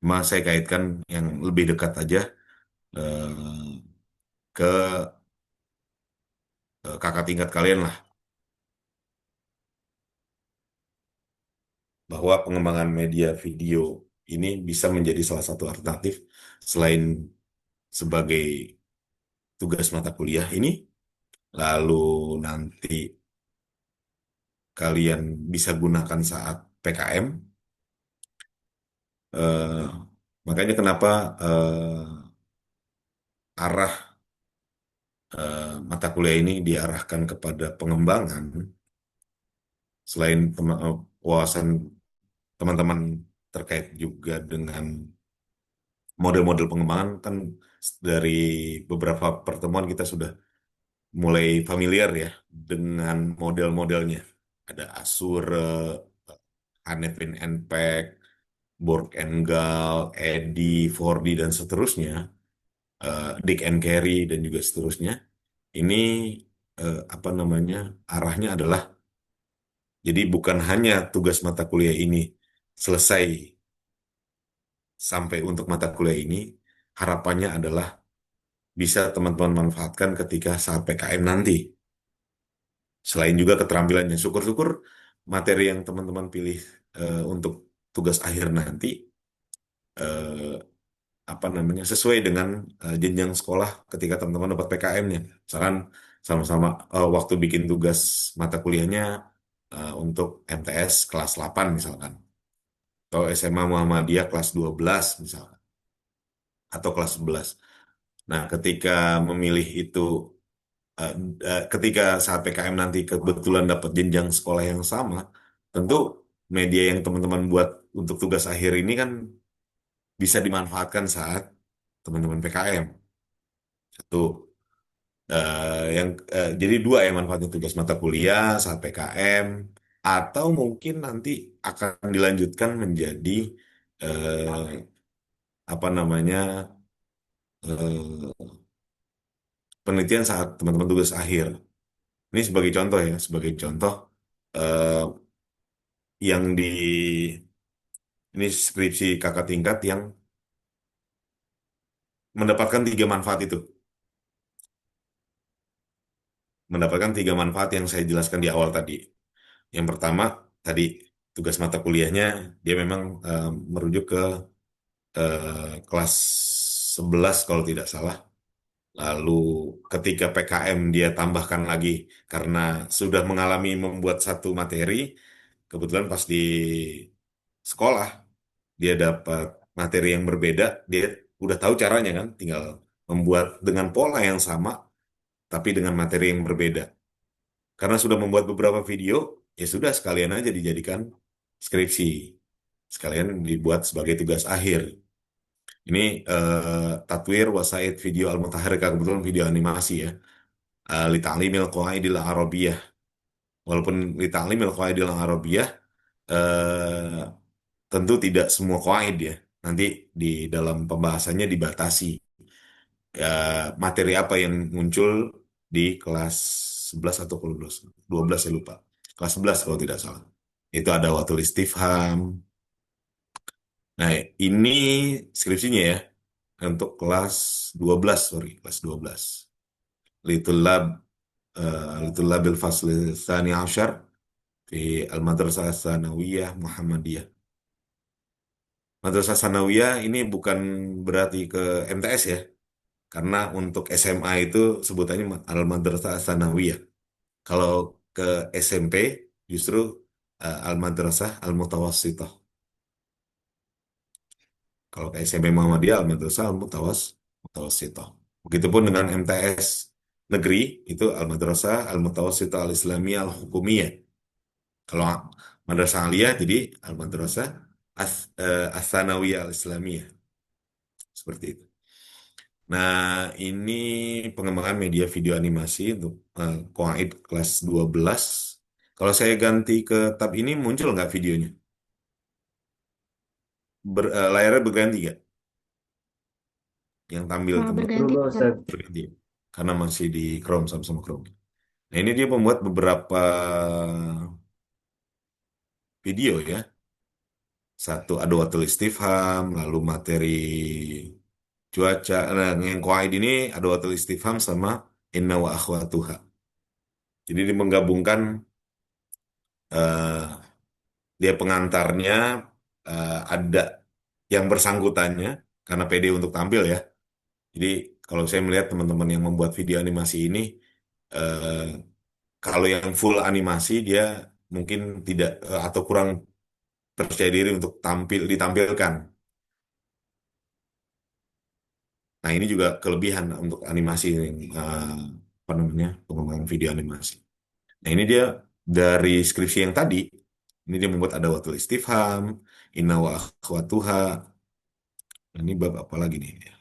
Cuma saya kaitkan yang lebih dekat aja, eh, ke kakak tingkat kalian lah, bahwa pengembangan media video ini bisa menjadi salah satu alternatif selain sebagai tugas mata kuliah ini, lalu nanti kalian bisa gunakan saat PKM. Eh, Makanya kenapa arah mata kuliah ini diarahkan kepada pengembangan, selain wawasan teman-teman terkait juga dengan model-model pengembangan kan, dari beberapa pertemuan kita sudah mulai familiar ya dengan model-modelnya. Ada Azure, Hanefin Npack, Borg and Gal, Eddy, 4D dan seterusnya, Dick and Carey dan juga seterusnya. Ini apa namanya, arahnya adalah, jadi bukan hanya tugas mata kuliah ini selesai sampai untuk mata kuliah ini, harapannya adalah bisa teman-teman manfaatkan ketika saat PKM nanti. Selain juga keterampilannya, syukur-syukur materi yang teman-teman pilih untuk tugas akhir nanti, eh, apa namanya, sesuai dengan jenjang sekolah ketika teman-teman dapat PKM-nya. Misalkan sama-sama waktu bikin tugas mata kuliahnya untuk MTS kelas 8 misalkan, atau SMA Muhammadiyah kelas 12 misalkan, atau kelas 11. Nah, ketika memilih itu, eh, ketika saat PKM nanti kebetulan dapat jenjang sekolah yang sama, tentu media yang teman-teman buat untuk tugas akhir ini kan bisa dimanfaatkan saat teman-teman PKM. Satu, jadi dua ya manfaatnya, tugas mata kuliah saat PKM, atau mungkin nanti akan dilanjutkan menjadi eh, apa namanya, eh, penelitian saat teman-teman tugas akhir. Ini sebagai contoh ya, sebagai contoh, eh, yang di ini skripsi kakak tingkat yang mendapatkan tiga manfaat itu, mendapatkan tiga manfaat yang saya jelaskan di awal tadi. Yang pertama tadi, tugas mata kuliahnya dia memang merujuk ke kelas 11 kalau tidak salah. Lalu ketika PKM dia tambahkan lagi karena sudah mengalami membuat satu materi, kebetulan pas di sekolah dia dapat materi yang berbeda, dia udah tahu caranya kan, tinggal membuat dengan pola yang sama tapi dengan materi yang berbeda. Karena sudah membuat beberapa video, ya sudah sekalian aja dijadikan skripsi, sekalian dibuat sebagai tugas akhir. Ini Tatwir Wasaid Video Al Mutaharika, kebetulan video animasi ya. li ta'limil qawaidil arabiyah. Walaupun li ta'limil qawaidil arabiyah eh, tentu tidak semua qawaid ya. Nanti di dalam pembahasannya dibatasi materi apa yang muncul di kelas 11 atau kelas 12, 12 saya lupa. Kelas 11 kalau tidak salah. Itu ada watul istifham. Nah, ini skripsinya ya untuk kelas 12, sorry, kelas 12. Litulab Litulabil Fasli Tsani Ashar di Al-Madrasah Sanawiyah Muhammadiyah. Madrasah Sanawiyah ini bukan berarti ke MTS ya, karena untuk SMA itu sebutannya Al-Madrasah Sanawiyah. Kalau ke SMP justru Al-Madrasah Al-Mutawassithah. Kalau ke SMP Muhammadiyah Al-Madrasah Mutawassithah. Begitupun dengan MTS negeri itu Al-Madrasah Al-Mutawassithah Al-Islamiyah Al-Hukumiyah. Kalau Madrasah Aliyah jadi Al-Madrasah As-Sanawiyah Al-Islamiyah. Seperti itu. Nah, ini pengembangan media video animasi untuk Qawaid kelas 12. Kalau saya ganti ke tab ini muncul nggak videonya? Layarnya berganti nggak? Yang tampil teman Berganti, Ustaz. berganti. Karena masih di Chrome sama Chrome. Nah, ini dia membuat beberapa video ya. Satu ada waktu istifham, lalu materi cuaca. Nah, yang Qawaid ini ada waktu istifham sama inna wa akhwatuha. Jadi dia menggabungkan eh, dia pengantarnya ada yang bersangkutannya karena pede untuk tampil ya. Jadi kalau saya melihat teman-teman yang membuat video animasi ini eh, kalau yang full animasi dia mungkin tidak atau kurang percaya diri untuk ditampilkan. Nah, ini juga kelebihan untuk animasi apa namanya? Pengembangan video animasi. Nah, ini dia dari skripsi yang tadi, ini dia membuat ada watul istifham, inna wa akhwatuha. Nah, ini bab apa lagi nih?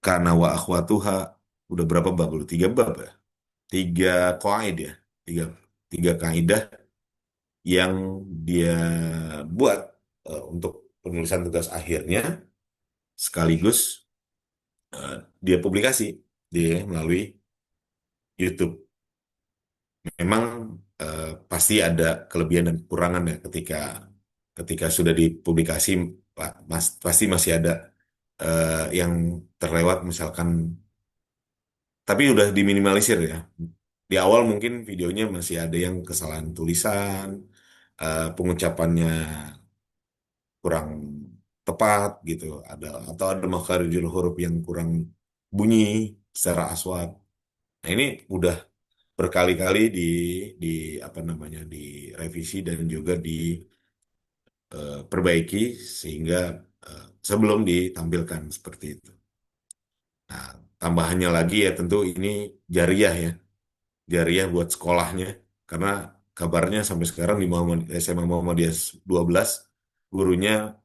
Karena wa akhwatuha udah berapa bab? Udah 3 bab ya? 3 qaid ya? Tiga, tiga kaidah yang dia buat untuk penulisan tugas akhirnya sekaligus dia publikasi dia melalui YouTube. Memang pasti ada kelebihan dan kekurangan ya ketika ketika sudah dipublikasi pasti masih ada yang terlewat misalkan tapi udah diminimalisir ya. Di awal mungkin videonya masih ada yang kesalahan tulisan, pengucapannya kurang tepat gitu, atau ada makharijul huruf yang kurang bunyi secara aswad. Nah, ini udah berkali-kali di apa namanya direvisi dan juga diperbaiki sehingga sebelum ditampilkan seperti itu. Nah, tambahannya lagi ya tentu ini jariah ya, jariah buat sekolahnya karena kabarnya sampai sekarang di SMA Muhammadiyah 12 gurunya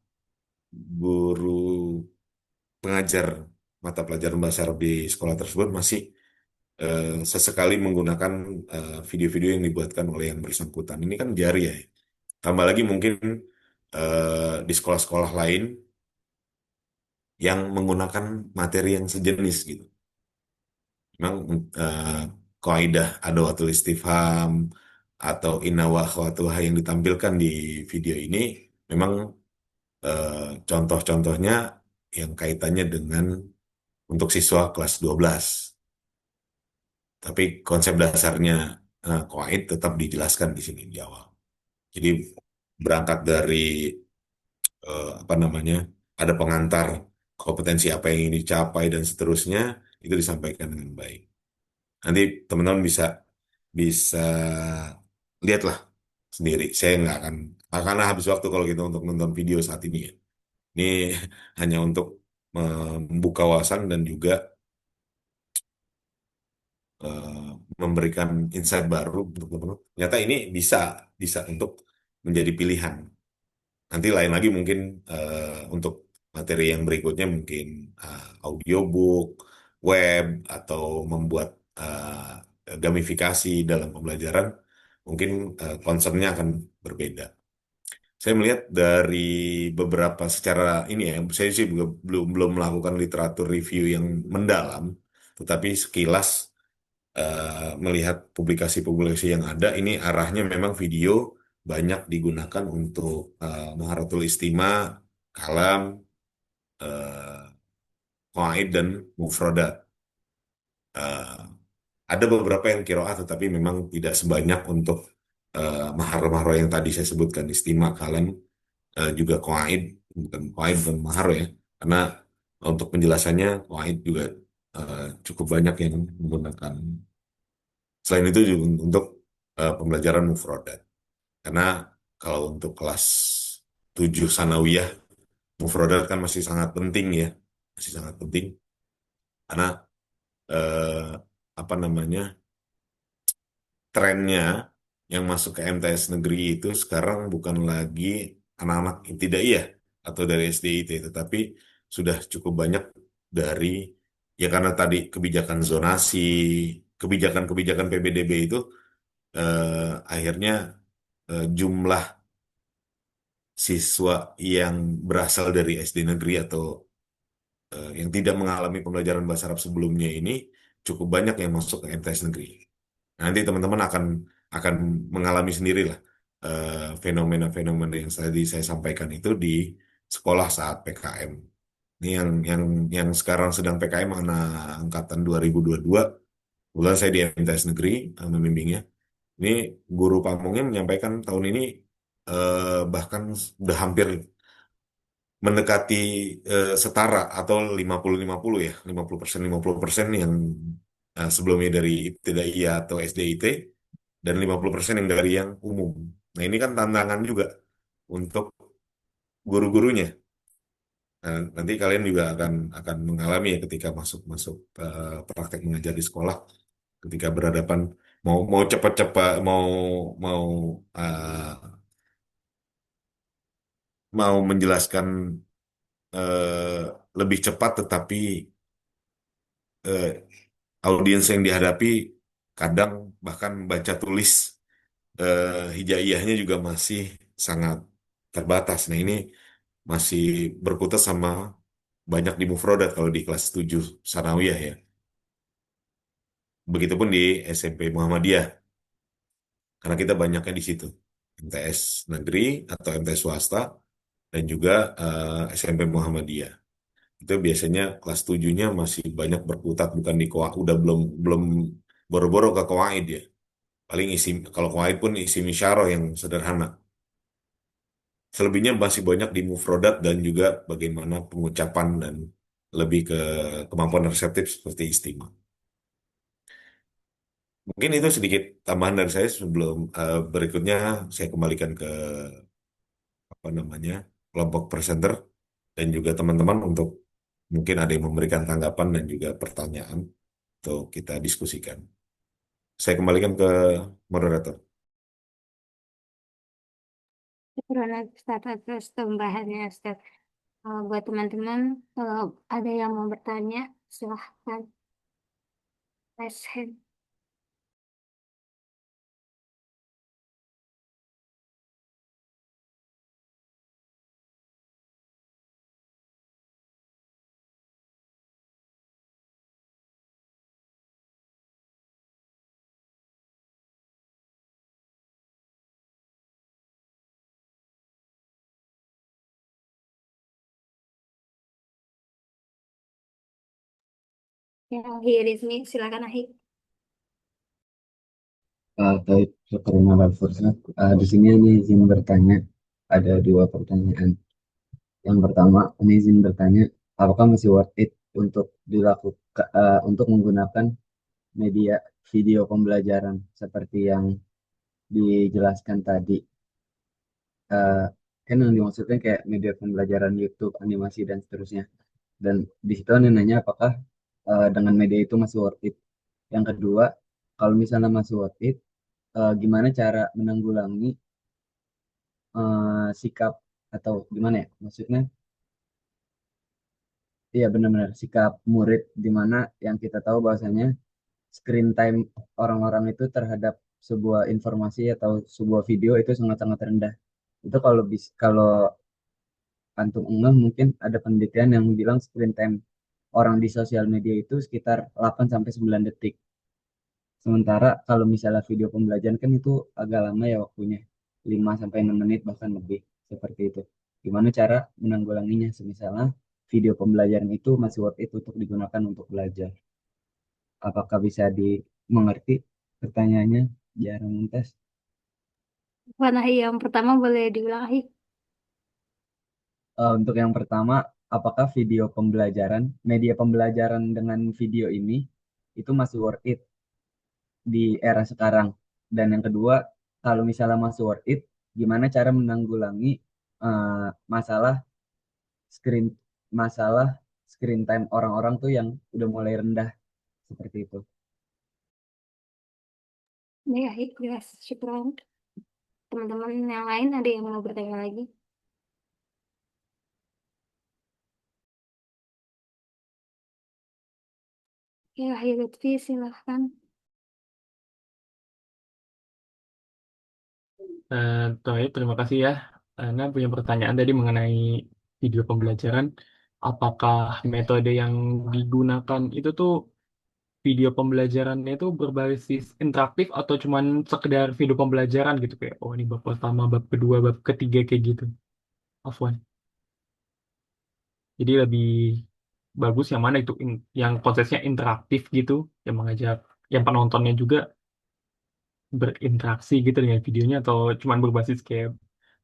guru pengajar mata pelajaran bahasa Arab di sekolah tersebut masih sesekali menggunakan video-video yang dibuatkan oleh yang bersangkutan. Ini kan jari ya. Tambah lagi mungkin di sekolah-sekolah lain yang menggunakan materi yang sejenis gitu. Memang kaidah adawatul istifham atau inna wa akhwatuha yang ditampilkan di video ini memang contoh-contohnya yang kaitannya dengan untuk siswa kelas 12. Tapi konsep dasarnya qaid tetap dijelaskan di sini di awal. Jadi berangkat dari apa namanya ada pengantar kompetensi apa yang ingin dicapai dan seterusnya itu disampaikan dengan baik. Nanti teman-teman bisa bisa lihatlah sendiri. Saya nggak akan habis waktu kalau kita untuk nonton video saat ini ya. Ini hanya untuk membuka wawasan dan juga eh, memberikan insight baru untuk teman-teman. Ternyata ini bisa bisa untuk menjadi pilihan. Nanti lain lagi mungkin untuk materi yang berikutnya mungkin audiobook, web atau membuat gamifikasi dalam pembelajaran, mungkin concernnya akan berbeda. Saya melihat dari beberapa secara ini ya, saya sih belum belum melakukan literatur review yang mendalam, tetapi sekilas melihat publikasi-publikasi yang ada, ini arahnya memang video banyak digunakan untuk Maharatul Istima, kalam, eh, qawaid dan mufradat. Eh, ada beberapa yang kiroah, tetapi memang tidak sebanyak untuk mahar-mahar yang tadi saya sebutkan, istima, kalam, juga qawaid, bukan qawaid bukan mahar ya, karena untuk penjelasannya qawaid juga cukup banyak yang menggunakan. Selain itu juga untuk pembelajaran mufradat. Karena kalau untuk kelas 7 sanawiyah, mufradat kan masih sangat penting ya. Masih sangat penting. Karena eh, apa namanya, trennya yang masuk ke MTS negeri itu sekarang bukan lagi anak-anak ibtidaiyah atau dari SDIT, tetapi sudah cukup banyak dari, ya karena tadi kebijakan zonasi, kebijakan-kebijakan PBDB itu akhirnya jumlah siswa yang berasal dari SD negeri atau yang tidak mengalami pembelajaran bahasa Arab sebelumnya ini cukup banyak yang masuk ke MTS negeri. Nanti teman-teman akan mengalami sendirilah fenomena-fenomena yang tadi saya sampaikan itu di sekolah saat PKM. Ini yang sekarang sedang PKM anak angkatan 2022. Kebetulan saya di MTS negeri membimbingnya. Ini guru pamongnya menyampaikan tahun ini bahkan sudah hampir mendekati setara atau 50-50 ya, 50% yang sebelumnya dari ibtidaiyah atau SDIT dan 50% yang dari yang umum. Nah, ini kan tantangan juga untuk guru-gurunya. Nah, nanti kalian juga akan mengalami ya ketika masuk masuk praktek mengajar di sekolah, ketika berhadapan mau mau cepat-cepat mau uh, mau menjelaskan eh, lebih cepat, tetapi eh, audiens yang dihadapi kadang bahkan baca tulis hijaiyahnya juga masih sangat terbatas. Nah, ini masih berkutat sama banyak di mufrodat kalau di kelas 7 sanawiyah ya. Begitupun di SMP Muhammadiyah, karena kita banyaknya di situ. MTS negeri atau MTS swasta dan juga SMP Muhammadiyah. Itu biasanya kelas 7-nya masih banyak berkutat bukan di udah belum belum boro-boro ke kawaid ya. Paling isi, kalau kawaid pun isi misyarah yang sederhana. Selebihnya masih banyak di mufrodat dan juga bagaimana pengucapan dan lebih ke kemampuan reseptif seperti istimewa. Mungkin itu sedikit tambahan dari saya sebelum berikutnya saya kembalikan ke apa namanya, kelompok presenter dan juga teman-teman untuk mungkin ada yang memberikan tanggapan dan juga pertanyaan untuk kita diskusikan. Saya kembalikan ke moderator. Karena Ustaz atas tambahannya Ustaz. Buat teman-teman, kalau ada yang mau bertanya, silahkan raise hand. Ya, here is me. Silakan Ahi. Terkait perkenalan Forsa, di sini ini izin bertanya, ada dua pertanyaan. Yang pertama, ini izin bertanya, apakah masih worth it untuk dilakukan untuk menggunakan media video pembelajaran seperti yang dijelaskan tadi? Eh, kan yang dimaksudkan kayak media pembelajaran YouTube, animasi dan seterusnya. Dan di situ Anda nanya apakah dengan media itu masih worth it. Yang kedua, kalau misalnya masih worth it, gimana cara menanggulangi sikap atau gimana ya maksudnya iya benar-benar sikap murid di mana yang kita tahu bahwasanya screen time orang-orang itu terhadap sebuah informasi atau sebuah video itu sangat-sangat rendah. Itu kalau antum enggak mungkin ada penelitian yang bilang screen time orang di sosial media itu sekitar 8 sampai 9 detik. Sementara kalau misalnya video pembelajaran kan itu agak lama ya waktunya. 5 sampai 6 menit bahkan lebih seperti itu. Gimana cara menanggulanginya? Misalnya video pembelajaran itu masih worth it untuk digunakan untuk belajar. Apakah bisa dimengerti pertanyaannya? Jarang tes. Warna yang pertama boleh diulang lagi. Untuk yang pertama, apakah video pembelajaran, media pembelajaran dengan video ini itu masih worth it di era sekarang? Dan yang kedua, kalau misalnya masih worth it, gimana cara menanggulangi eh, masalah screen masalah screen time orang-orang tuh yang udah mulai rendah seperti itu? Ya, jelas. Syukran. Teman-teman yang lain ada yang mau bertanya lagi? Ya, Akhil Lutfi, silahkan. Terima kasih ya. Ana punya pertanyaan tadi mengenai video pembelajaran. Apakah metode yang digunakan itu tuh video pembelajarannya itu berbasis interaktif atau cuman sekedar video pembelajaran gitu kayak oh ini bab pertama, bab kedua, bab ketiga kayak gitu. Afwan. Jadi lebih bagus yang mana itu yang konsepnya interaktif gitu, yang mengajak yang penontonnya juga berinteraksi gitu dengan videonya atau cuman berbasis kayak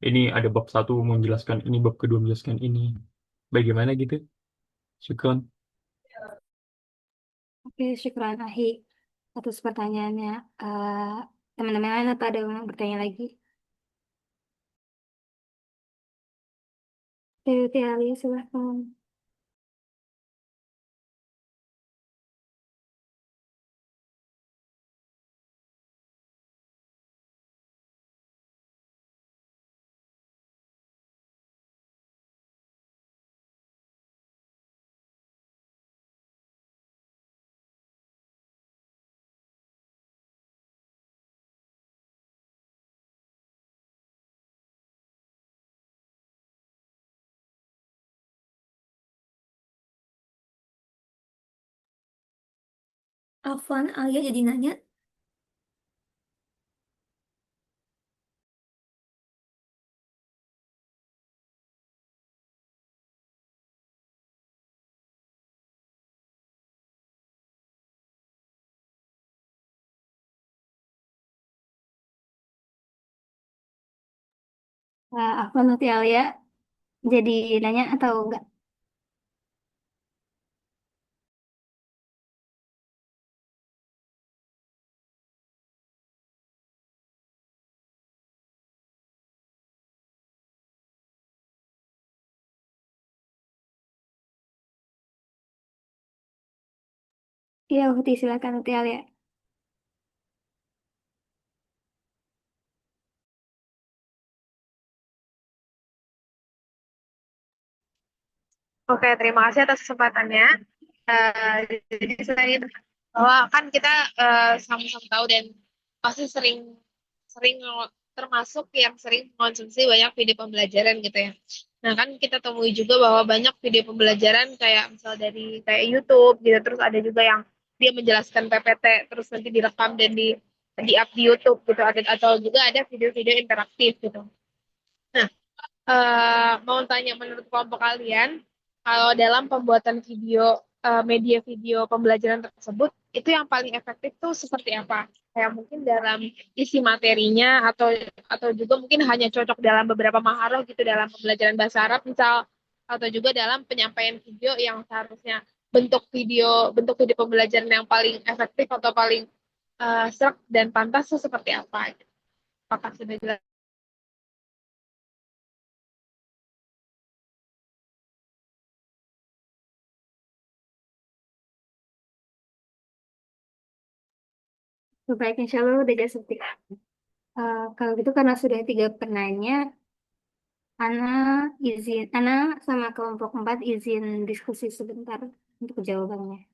ini ada bab satu menjelaskan ini, bab kedua menjelaskan ini. Bagaimana gitu? Syukron. Oke, syukran Ahi atas pertanyaannya. Teman-teman lain apa ada yang mau bertanya lagi? Teh Alia, silahkan. Afwan, Alia jadi nanya. Aku nanti Alia jadi nanya atau enggak? Iya, Uti, silakan nanti Alia. Oke, terima kasih atas kesempatannya. Eh, jadi saya ingin bahwa kan kita sama-sama tahu dan pasti sering sering termasuk yang sering mengonsumsi banyak video pembelajaran gitu ya. Nah kan kita temui juga bahwa banyak video pembelajaran kayak misal dari kayak YouTube gitu, terus ada juga yang dia menjelaskan PPT terus nanti direkam dan di up di YouTube gitu, ada atau juga ada video-video interaktif gitu. Nah, mau tanya menurut kelompok kalian, kalau dalam pembuatan video, media video pembelajaran tersebut, itu yang paling efektif tuh seperti apa? Kayak mungkin dalam isi materinya atau juga mungkin hanya cocok dalam beberapa maharoh gitu dalam pembelajaran bahasa Arab misal, atau juga dalam penyampaian video yang seharusnya bentuk video pembelajaran yang paling efektif atau paling serak dan pantas tuh seperti apa? Apakah sudah jelas? Baik, insya Allah udah jadi seperti. Kalau gitu karena sudah tiga penanya, Ana Ana sama kelompok 4 izin diskusi sebentar untuk jawabannya.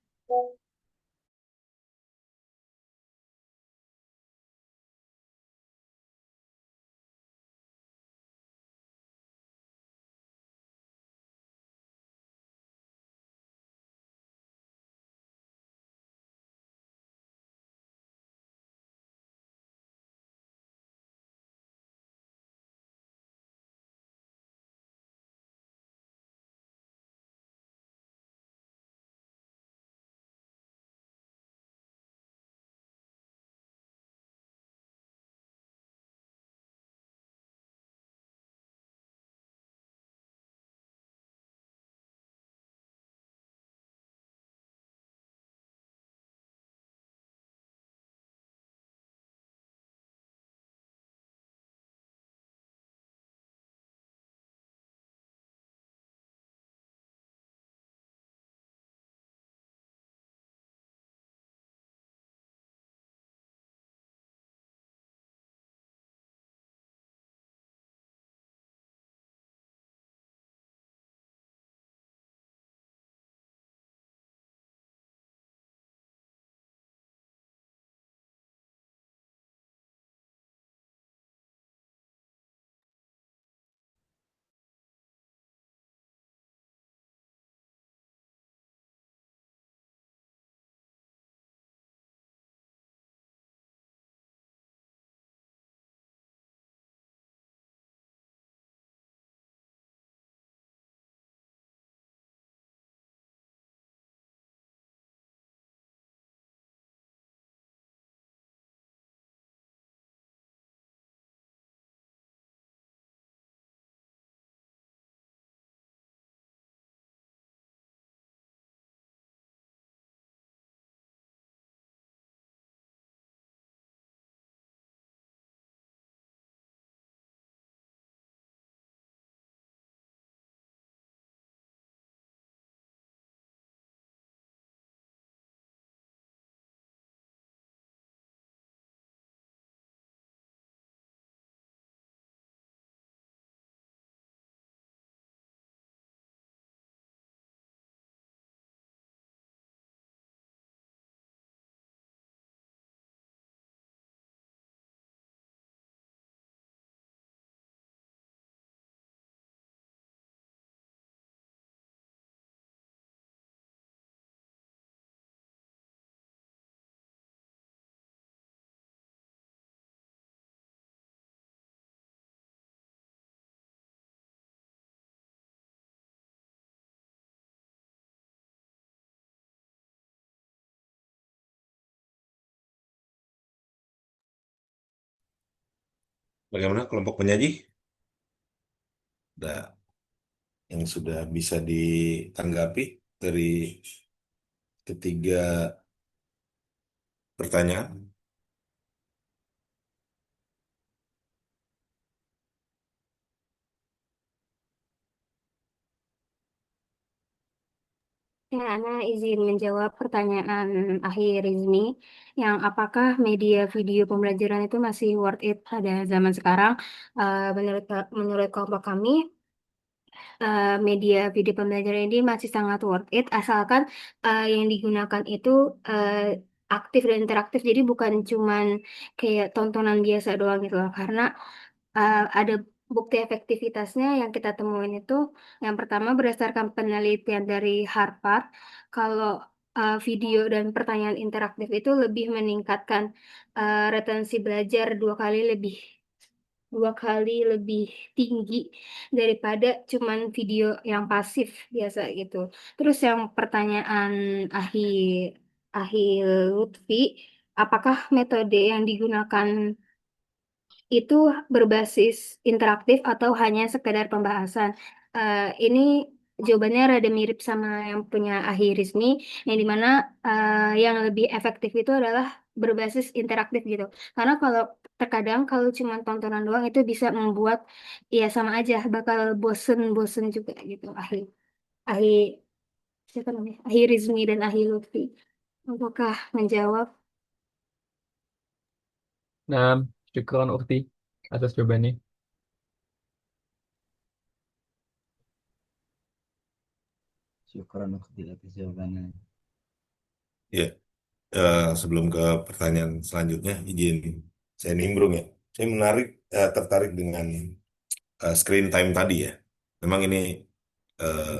Bagaimana kelompok penyaji? Ada yang sudah bisa ditanggapi dari ketiga pertanyaan? Ya, Ana izin menjawab pertanyaan akhir ini, yang apakah media video pembelajaran itu masih worth it pada zaman sekarang? Menurut kelompok kami, media video pembelajaran ini masih sangat worth it, asalkan yang digunakan itu aktif dan interaktif. Jadi bukan cuman kayak tontonan biasa doang gitu loh. Karena ada bukti efektivitasnya yang kita temuin itu, yang pertama berdasarkan penelitian dari Harvard, kalau video dan pertanyaan interaktif itu lebih meningkatkan retensi belajar dua kali lebih tinggi daripada cuman video yang pasif biasa gitu. Terus yang pertanyaan akhir akhir Lutfi, apakah metode yang digunakan itu berbasis interaktif atau hanya sekedar pembahasan? Ini jawabannya rada mirip sama yang punya akhir Rizmi, yang dimana yang lebih efektif itu adalah berbasis interaktif gitu. Karena kalau terkadang kalau cuma tontonan doang itu bisa membuat ya sama aja, bakal bosen-bosen juga gitu. Ahli siapa namanya? Ahli Rizmi dan Ahli Lutfi. Apakah menjawab? Nah, syukron Ukti atas jawabannya. Syukuran atas jawabannya. Ya, sebelum ke pertanyaan selanjutnya, izin saya nimbrung ya. Saya tertarik dengan screen time tadi ya. Memang ini eh,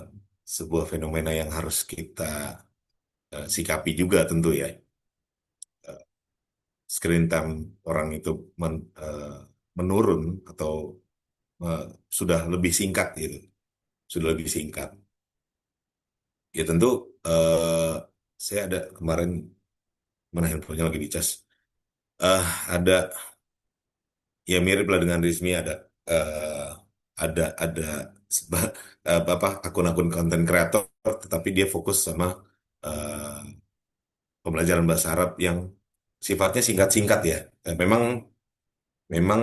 sebuah fenomena yang harus kita sikapi juga tentu ya. Eh, Screen time orang itu menurun atau eh, sudah lebih singkat gitu, sudah lebih singkat. Ya tentu eh, saya ada kemarin mana handphonenya lagi dicas. Eh ada ya mirip lah dengan Rizmi ada apa akun-akun konten kreator tetapi dia fokus sama eh, pembelajaran bahasa Arab yang sifatnya singkat-singkat ya. Memang memang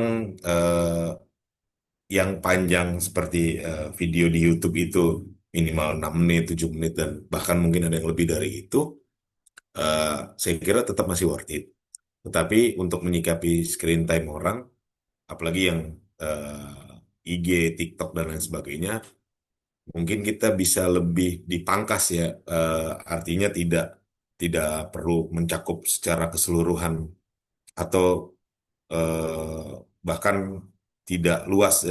yang panjang seperti video di YouTube itu minimal 6 menit, 7 menit dan bahkan mungkin ada yang lebih dari itu, eh, saya kira tetap masih worth it. Tetapi untuk menyikapi screen time orang, apalagi yang IG, TikTok dan lain sebagainya, mungkin kita bisa lebih dipangkas ya. Artinya tidak tidak perlu mencakup secara keseluruhan atau bahkan tidak luas.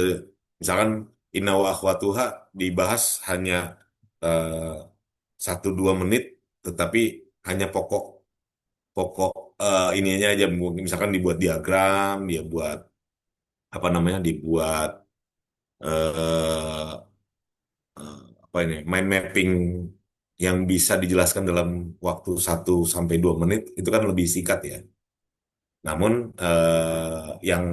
Misalkan Inna wa akhwatuha dibahas hanya eh, 1-2 menit, tetapi hanya pokok pokok ininya aja. Misalkan dibuat diagram, dia buat apa namanya, dibuat eh, apa ini mind mapping yang bisa dijelaskan dalam waktu 1 sampai 2 menit itu kan lebih singkat ya. Namun yang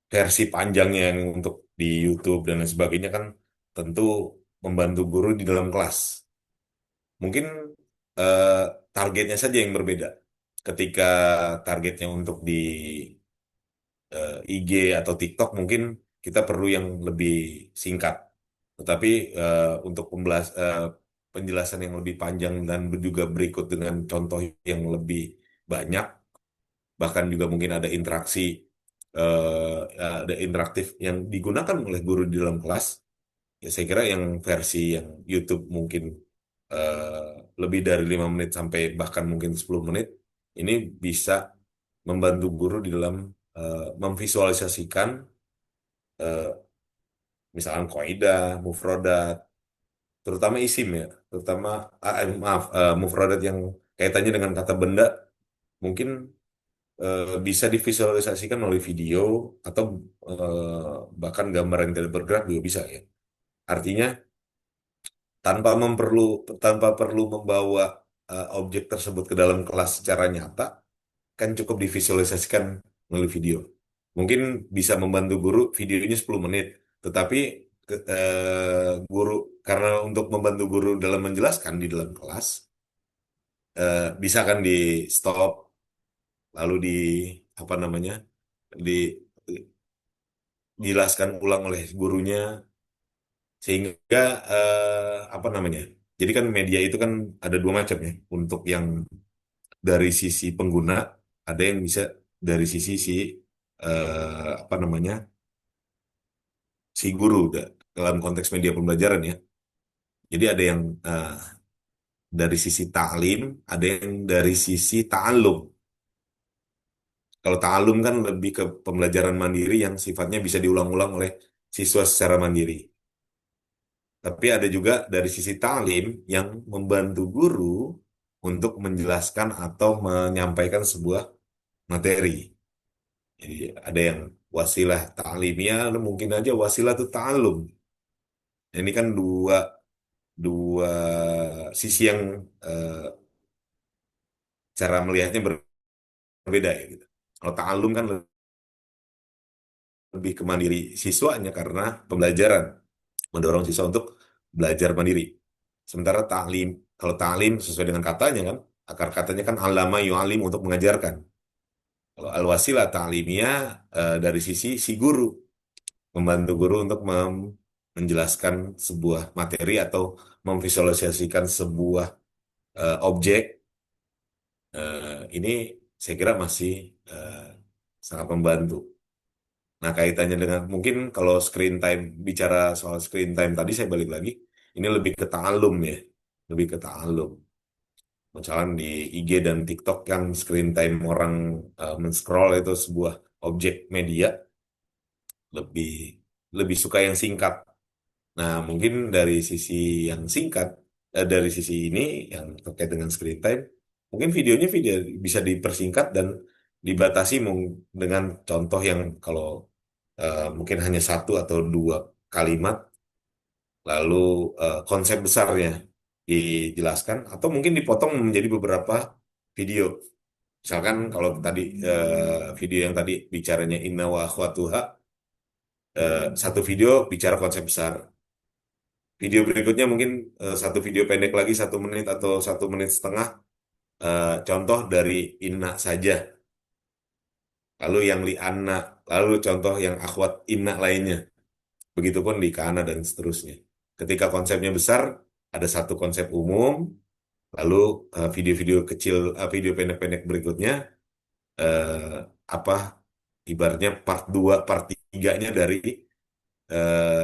versi panjangnya yang untuk di YouTube dan lain sebagainya kan tentu membantu guru di dalam kelas. Mungkin eh, targetnya saja yang berbeda. Ketika targetnya untuk di IG atau TikTok mungkin kita perlu yang lebih singkat. Tetapi untuk penjelasan yang lebih panjang dan juga berikut dengan contoh yang lebih banyak, bahkan juga mungkin ada interaktif yang digunakan oleh guru di dalam kelas, ya saya kira yang versi yang YouTube mungkin lebih dari 5 menit sampai bahkan mungkin 10 menit, ini bisa membantu guru di dalam memvisualisasikan eh, misalkan kaidah, mufrodat, terutama isim ya, terutama maaf mufrodat yang kaitannya dengan kata benda mungkin bisa divisualisasikan melalui video atau bahkan gambar yang tidak bergerak juga bisa ya. Artinya tanpa tanpa perlu membawa objek tersebut ke dalam kelas secara nyata, kan cukup divisualisasikan melalui video. Mungkin bisa membantu guru videonya 10 menit, tetapi guru karena untuk membantu guru dalam menjelaskan di dalam kelas, bisa kan di stop lalu di apa namanya dijelaskan ulang oleh gurunya sehingga apa namanya. Jadi kan media itu kan ada dua macam ya. Untuk yang dari sisi pengguna, ada yang bisa dari sisi apa namanya, si guru dalam konteks media pembelajaran ya. Jadi ada yang dari sisi ta'lim, ada yang dari sisi ta'allum. Kalau ta'allum kan lebih ke pembelajaran mandiri yang sifatnya bisa diulang-ulang oleh siswa secara mandiri. Tapi ada juga dari sisi ta'lim yang membantu guru untuk menjelaskan atau menyampaikan sebuah materi. Jadi ada yang wasilah ta'limiyah, mungkin aja wasilah itu ta'allum. Ini kan dua dua sisi yang eh, cara melihatnya berbeda ya gitu. Kalau ta'allum kan lebih ke mandiri siswanya karena pembelajaran, mendorong siswa untuk belajar mandiri. Sementara ta'lim, kalau ta'lim sesuai dengan katanya kan, akar katanya kan alama yu'alim, untuk mengajarkan. Kalau al-wasilah ta'limiyah dari sisi si guru, membantu guru untuk menjelaskan sebuah materi atau memvisualisasikan sebuah objek. Ini saya kira masih eh, sangat membantu. Nah, kaitannya dengan mungkin kalau screen time, bicara soal screen time tadi saya balik lagi, Ini lebih ke ta'alum ya, lebih ke ta'alum. Misalnya di IG dan TikTok yang screen time orang men-scroll itu sebuah objek media, lebih lebih suka yang singkat. Nah, mungkin dari sisi yang singkat, dari sisi ini yang terkait dengan screen time, mungkin videonya video bisa dipersingkat dan dibatasi dengan contoh yang kalau mungkin hanya satu atau dua kalimat, lalu konsep besarnya dijelaskan, atau mungkin dipotong menjadi beberapa video. Misalkan kalau tadi video yang tadi bicaranya Inna wa akhwatuha, satu video bicara konsep besar. Video berikutnya mungkin satu video pendek lagi 1 menit atau 1 menit setengah, contoh dari Inna saja. Lalu yang li Anna, lalu contoh yang akhwat Inna lainnya. Begitupun di Kana dan seterusnya. Ketika konsepnya besar, ada satu konsep umum, lalu video-video kecil, video pendek-pendek berikutnya, eh, apa ibaratnya part 2 part 3-nya dari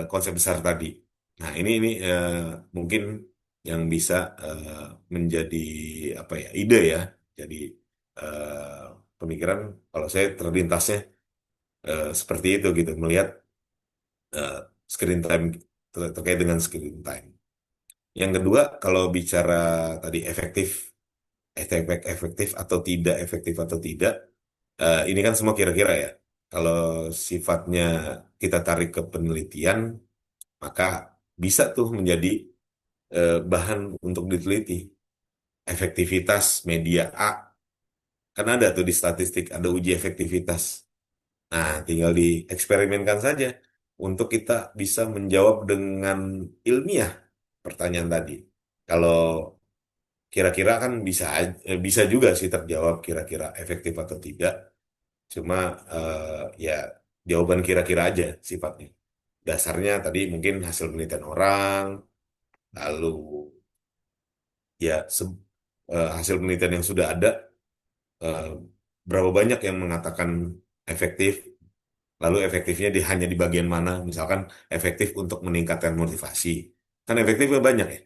konsep besar tadi. Nah, ini mungkin yang bisa menjadi apa ya, ide ya. Jadi pemikiran kalau saya terlintasnya seperti itu gitu, melihat eh, screen time terkait dengan screen time. Yang kedua, kalau bicara tadi efektif atau tidak, efektif atau tidak, ini kan semua kira-kira ya. Kalau sifatnya kita tarik ke penelitian, maka bisa tuh menjadi bahan untuk diteliti. Efektivitas media A, kan ada tuh di statistik, ada uji efektivitas. Nah, tinggal dieksperimenkan saja untuk kita bisa menjawab dengan ilmiah pertanyaan tadi. Kalau kira-kira kan bisa juga sih terjawab kira-kira efektif atau tidak. Cuma ya jawaban kira-kira aja sifatnya. Dasarnya tadi mungkin hasil penelitian orang, lalu ya hasil penelitian yang sudah ada, eh, berapa banyak yang mengatakan efektif, lalu efektifnya hanya di bagian mana, misalkan efektif untuk meningkatkan motivasi. Kan efektifnya banyak ya.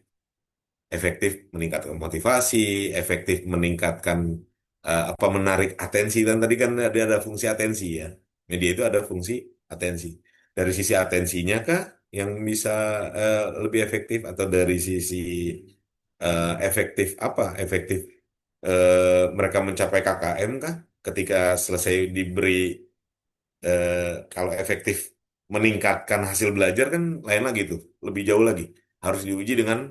Efektif meningkatkan motivasi, efektif meningkatkan apa menarik atensi, dan tadi kan ada fungsi atensi ya. Media itu ada fungsi atensi. Dari sisi atensinya kah yang bisa lebih efektif, atau dari sisi efektif apa? Efektif mereka mencapai KKM kah? Ketika selesai diberi, kalau efektif meningkatkan hasil belajar kan lain lagi tuh, lebih jauh lagi. Harus diuji dengan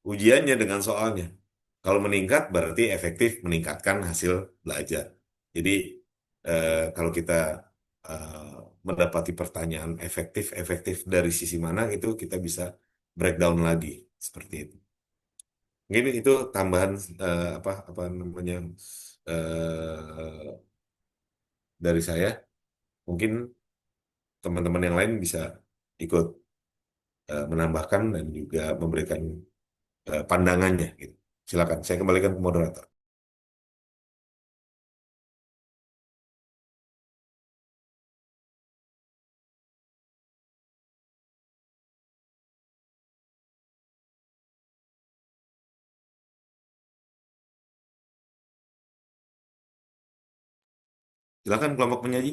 ujiannya, dengan soalnya. Kalau meningkat berarti efektif meningkatkan hasil belajar. Jadi kalau kita eh, mendapati pertanyaan efektif dari sisi mana, itu kita bisa breakdown lagi seperti itu. Mungkin itu tambahan apa namanya eh, dari saya. Mungkin teman-teman yang lain bisa ikut menambahkan dan juga memberikan pandangannya gitu. Silakan, saya kembalikan ke moderator. Silakan kelompok penyaji.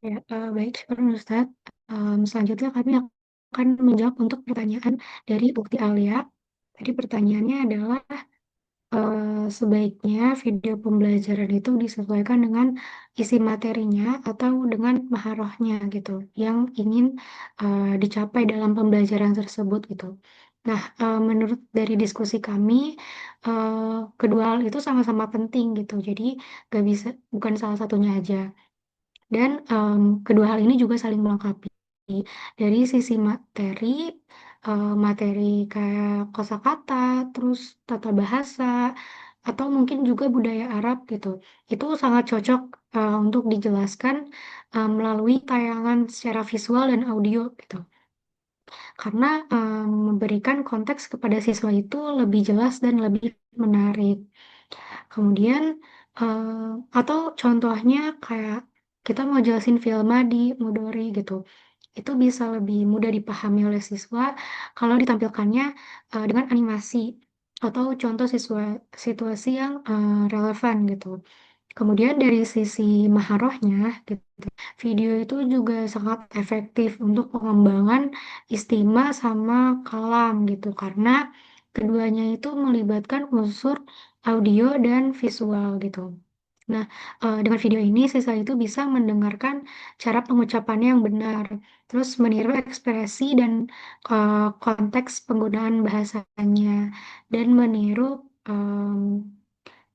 Ya, baik, syukur Ustadz. Selanjutnya kami akan menjawab untuk pertanyaan dari Ukti Alia. Tadi pertanyaannya adalah sebaiknya video pembelajaran itu disesuaikan dengan isi materinya atau dengan maharohnya gitu, yang ingin dicapai dalam pembelajaran tersebut gitu. Nah, menurut dari diskusi kami, kedua hal itu sama-sama penting gitu. Jadi gak bisa, bukan salah satunya aja. Dan kedua hal ini juga saling melengkapi. Dari sisi materi, materi kayak kosakata, terus tata bahasa, atau mungkin juga budaya Arab gitu. Itu sangat cocok untuk dijelaskan melalui tayangan secara visual dan audio gitu. Karena memberikan konteks kepada siswa itu lebih jelas dan lebih menarik. Kemudian, atau contohnya kayak kita mau jelasin film di Modori gitu. Itu bisa lebih mudah dipahami oleh siswa kalau ditampilkannya dengan animasi atau contoh situasi yang relevan gitu. Kemudian dari sisi maharohnya, gitu, video itu juga sangat efektif untuk pengembangan istima sama kalam gitu, karena keduanya itu melibatkan unsur audio dan visual gitu. Nah, dengan video ini siswa itu bisa mendengarkan cara pengucapannya yang benar, terus meniru ekspresi dan konteks penggunaan bahasanya, dan meniru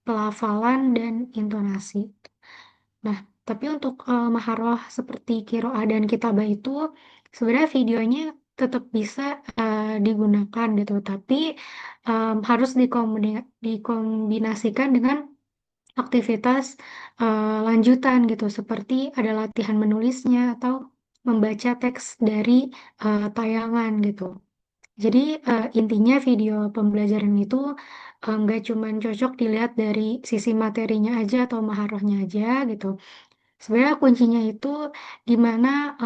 pelafalan dan intonasi. Nah, tapi untuk maharoh seperti kiroah dan kitabah itu sebenarnya videonya tetap bisa digunakan gitu, tapi harus dikombinasikan dengan aktivitas lanjutan gitu, seperti ada latihan menulisnya atau membaca teks dari tayangan gitu. Jadi intinya video pembelajaran itu nggak cuma cocok dilihat dari sisi materinya aja atau maharohnya aja gitu. Sebenarnya kuncinya itu gimana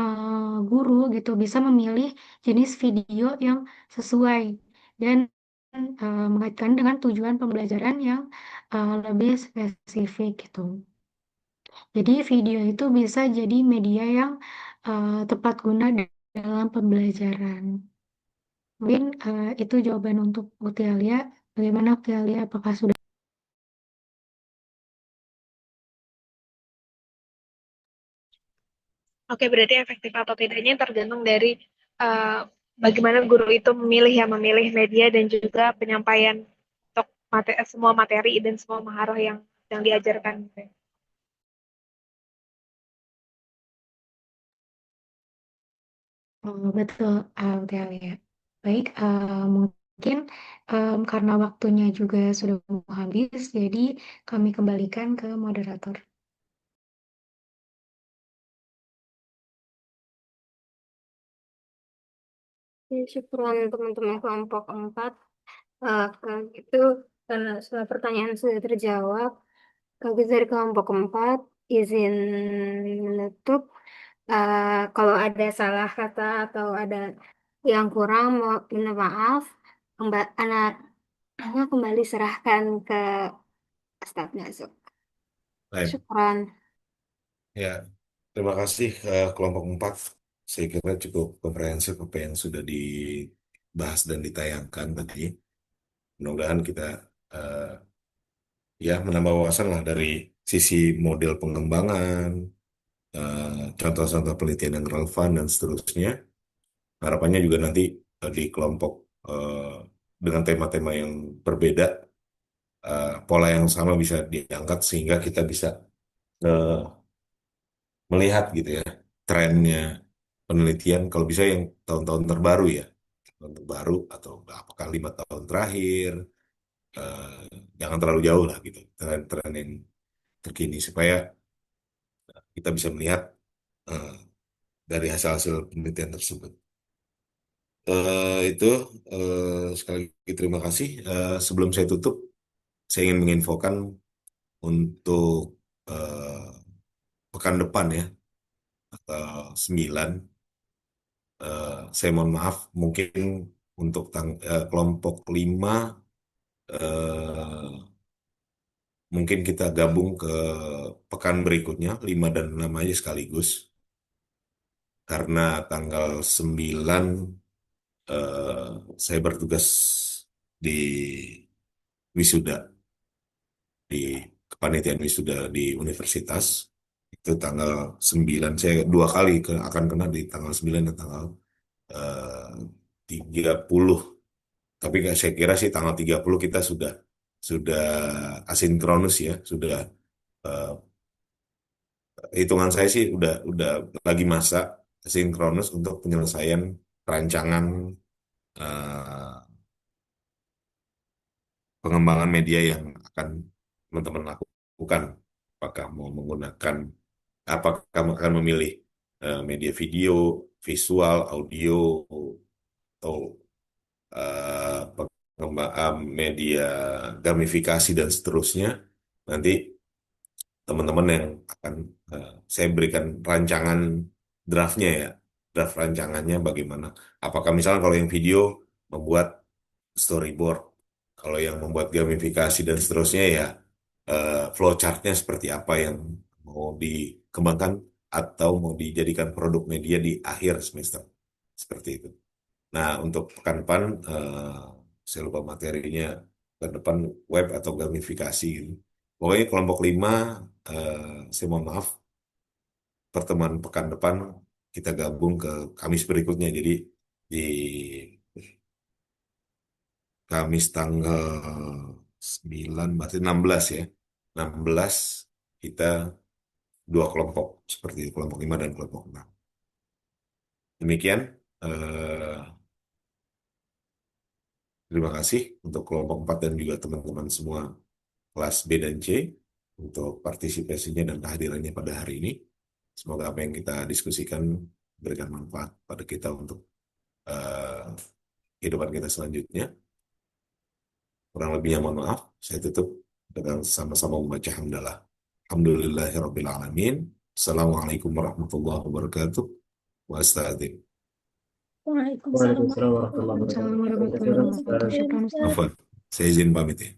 guru gitu bisa memilih jenis video yang sesuai dan mengaitkan dengan tujuan pembelajaran yang lebih spesifik gitu. Jadi video itu bisa jadi media yang tepat guna dalam pembelajaran. Mungkin itu jawaban untuk Utialia. Bagaimana Utialia? Apakah sudah? Oke, berarti efektif atau tidaknya tergantung dari eh, bagaimana guru itu memilih media dan juga penyampaian untuk semua materi dan semua maharoh yang diajarkan. Oh, betul, Utialia. Baik, mungkin karena waktunya juga sudah mau habis, jadi kami kembalikan ke moderator. Ya, syukuran teman-teman kelompok 4. Kalau gitu, karena semua pertanyaan sudah terjawab, kalau gitu dari kelompok 4, izin menutup. Kalau ada salah kata atau ada yang kurang, mau minta maaf. Anak kembali serahkan ke Ustadz Nazuk. Baik, Syukuran. ya, terima kasih kelompok 4. Saya kira cukup komprehensif apa yang sudah dibahas dan ditayangkan tadi. Mudah-mudahan kita eh, ya menambah wawasan lah dari sisi model pengembangan, contoh-contoh penelitian yang relevan dan seterusnya. Harapannya juga nanti di kelompok eh, dengan tema-tema yang berbeda, pola yang sama bisa diangkat sehingga kita bisa eh, melihat gitu ya trennya penelitian kalau bisa yang tahun-tahun terbaru ya, tahun terbaru atau apakah 5 tahun terakhir, eh, jangan terlalu jauh lah gitu tren-tren yang terkini supaya kita bisa melihat eh, dari hasil-hasil penelitian tersebut. Itu sekali lagi terima kasih. Sebelum saya tutup, saya ingin menginfokan untuk eh, pekan depan ya, tanggal 9. Saya mohon maaf, mungkin untuk kelompok 5, eh, mungkin kita gabung ke pekan berikutnya, 5 dan 6 aja sekaligus. Karena tanggal 9 eh, saya bertugas di wisuda, di kepanitiaan wisuda di universitas. Itu tanggal 9 saya 2 kali akan kena di tanggal 9 dan tanggal eh, 30. Tapi saya kira sih tanggal 30 kita sudah asinkronus ya, sudah eh, hitungan saya sih udah lagi masa asinkronus untuk penyelesaian rancangan eh, pengembangan media yang akan teman-teman lakukan. Apakah mau menggunakan, apakah akan memilih media video, visual, audio, atau media gamifikasi dan seterusnya, nanti teman-teman yang akan saya berikan rancangan draftnya ya, draft rancangannya bagaimana. Apakah misalnya kalau yang video membuat storyboard, kalau yang membuat gamifikasi dan seterusnya ya flowchartnya seperti apa yang mau dikembangkan atau mau dijadikan produk media di akhir semester, seperti itu. Nah, untuk pekan depan, saya lupa materinya, pekan depan web atau gamifikasi gitu. Pokoknya kelompok 5, saya mohon maaf, pertemuan pekan depan kita gabung ke Kamis berikutnya. Jadi di Kamis tanggal 9, berarti 16 ya. 16 kita 2 kelompok, seperti itu, kelompok 5 dan kelompok 6. Demikian, terima kasih untuk kelompok 4 dan juga teman-teman semua kelas B dan C untuk partisipasinya dan kehadirannya pada hari ini. Semoga apa yang kita diskusikan berikan manfaat pada kita untuk kehidupan kita selanjutnya. Kurang lebihnya mohon maaf. Saya tutup dengan sama-sama membaca hamdalah. Alhamdulillahirrabbilalamin. Assalamualaikum warahmatullahi wabarakatuh. Wassalamualaikum. Waalaikumsalam Waalaikumsalam warahmatullahi Waalaikumsalam wabarakatuh. warahmatullahi wabarakatuh. Syukran, Ustaz. Afwan. Saya izin pamit ya.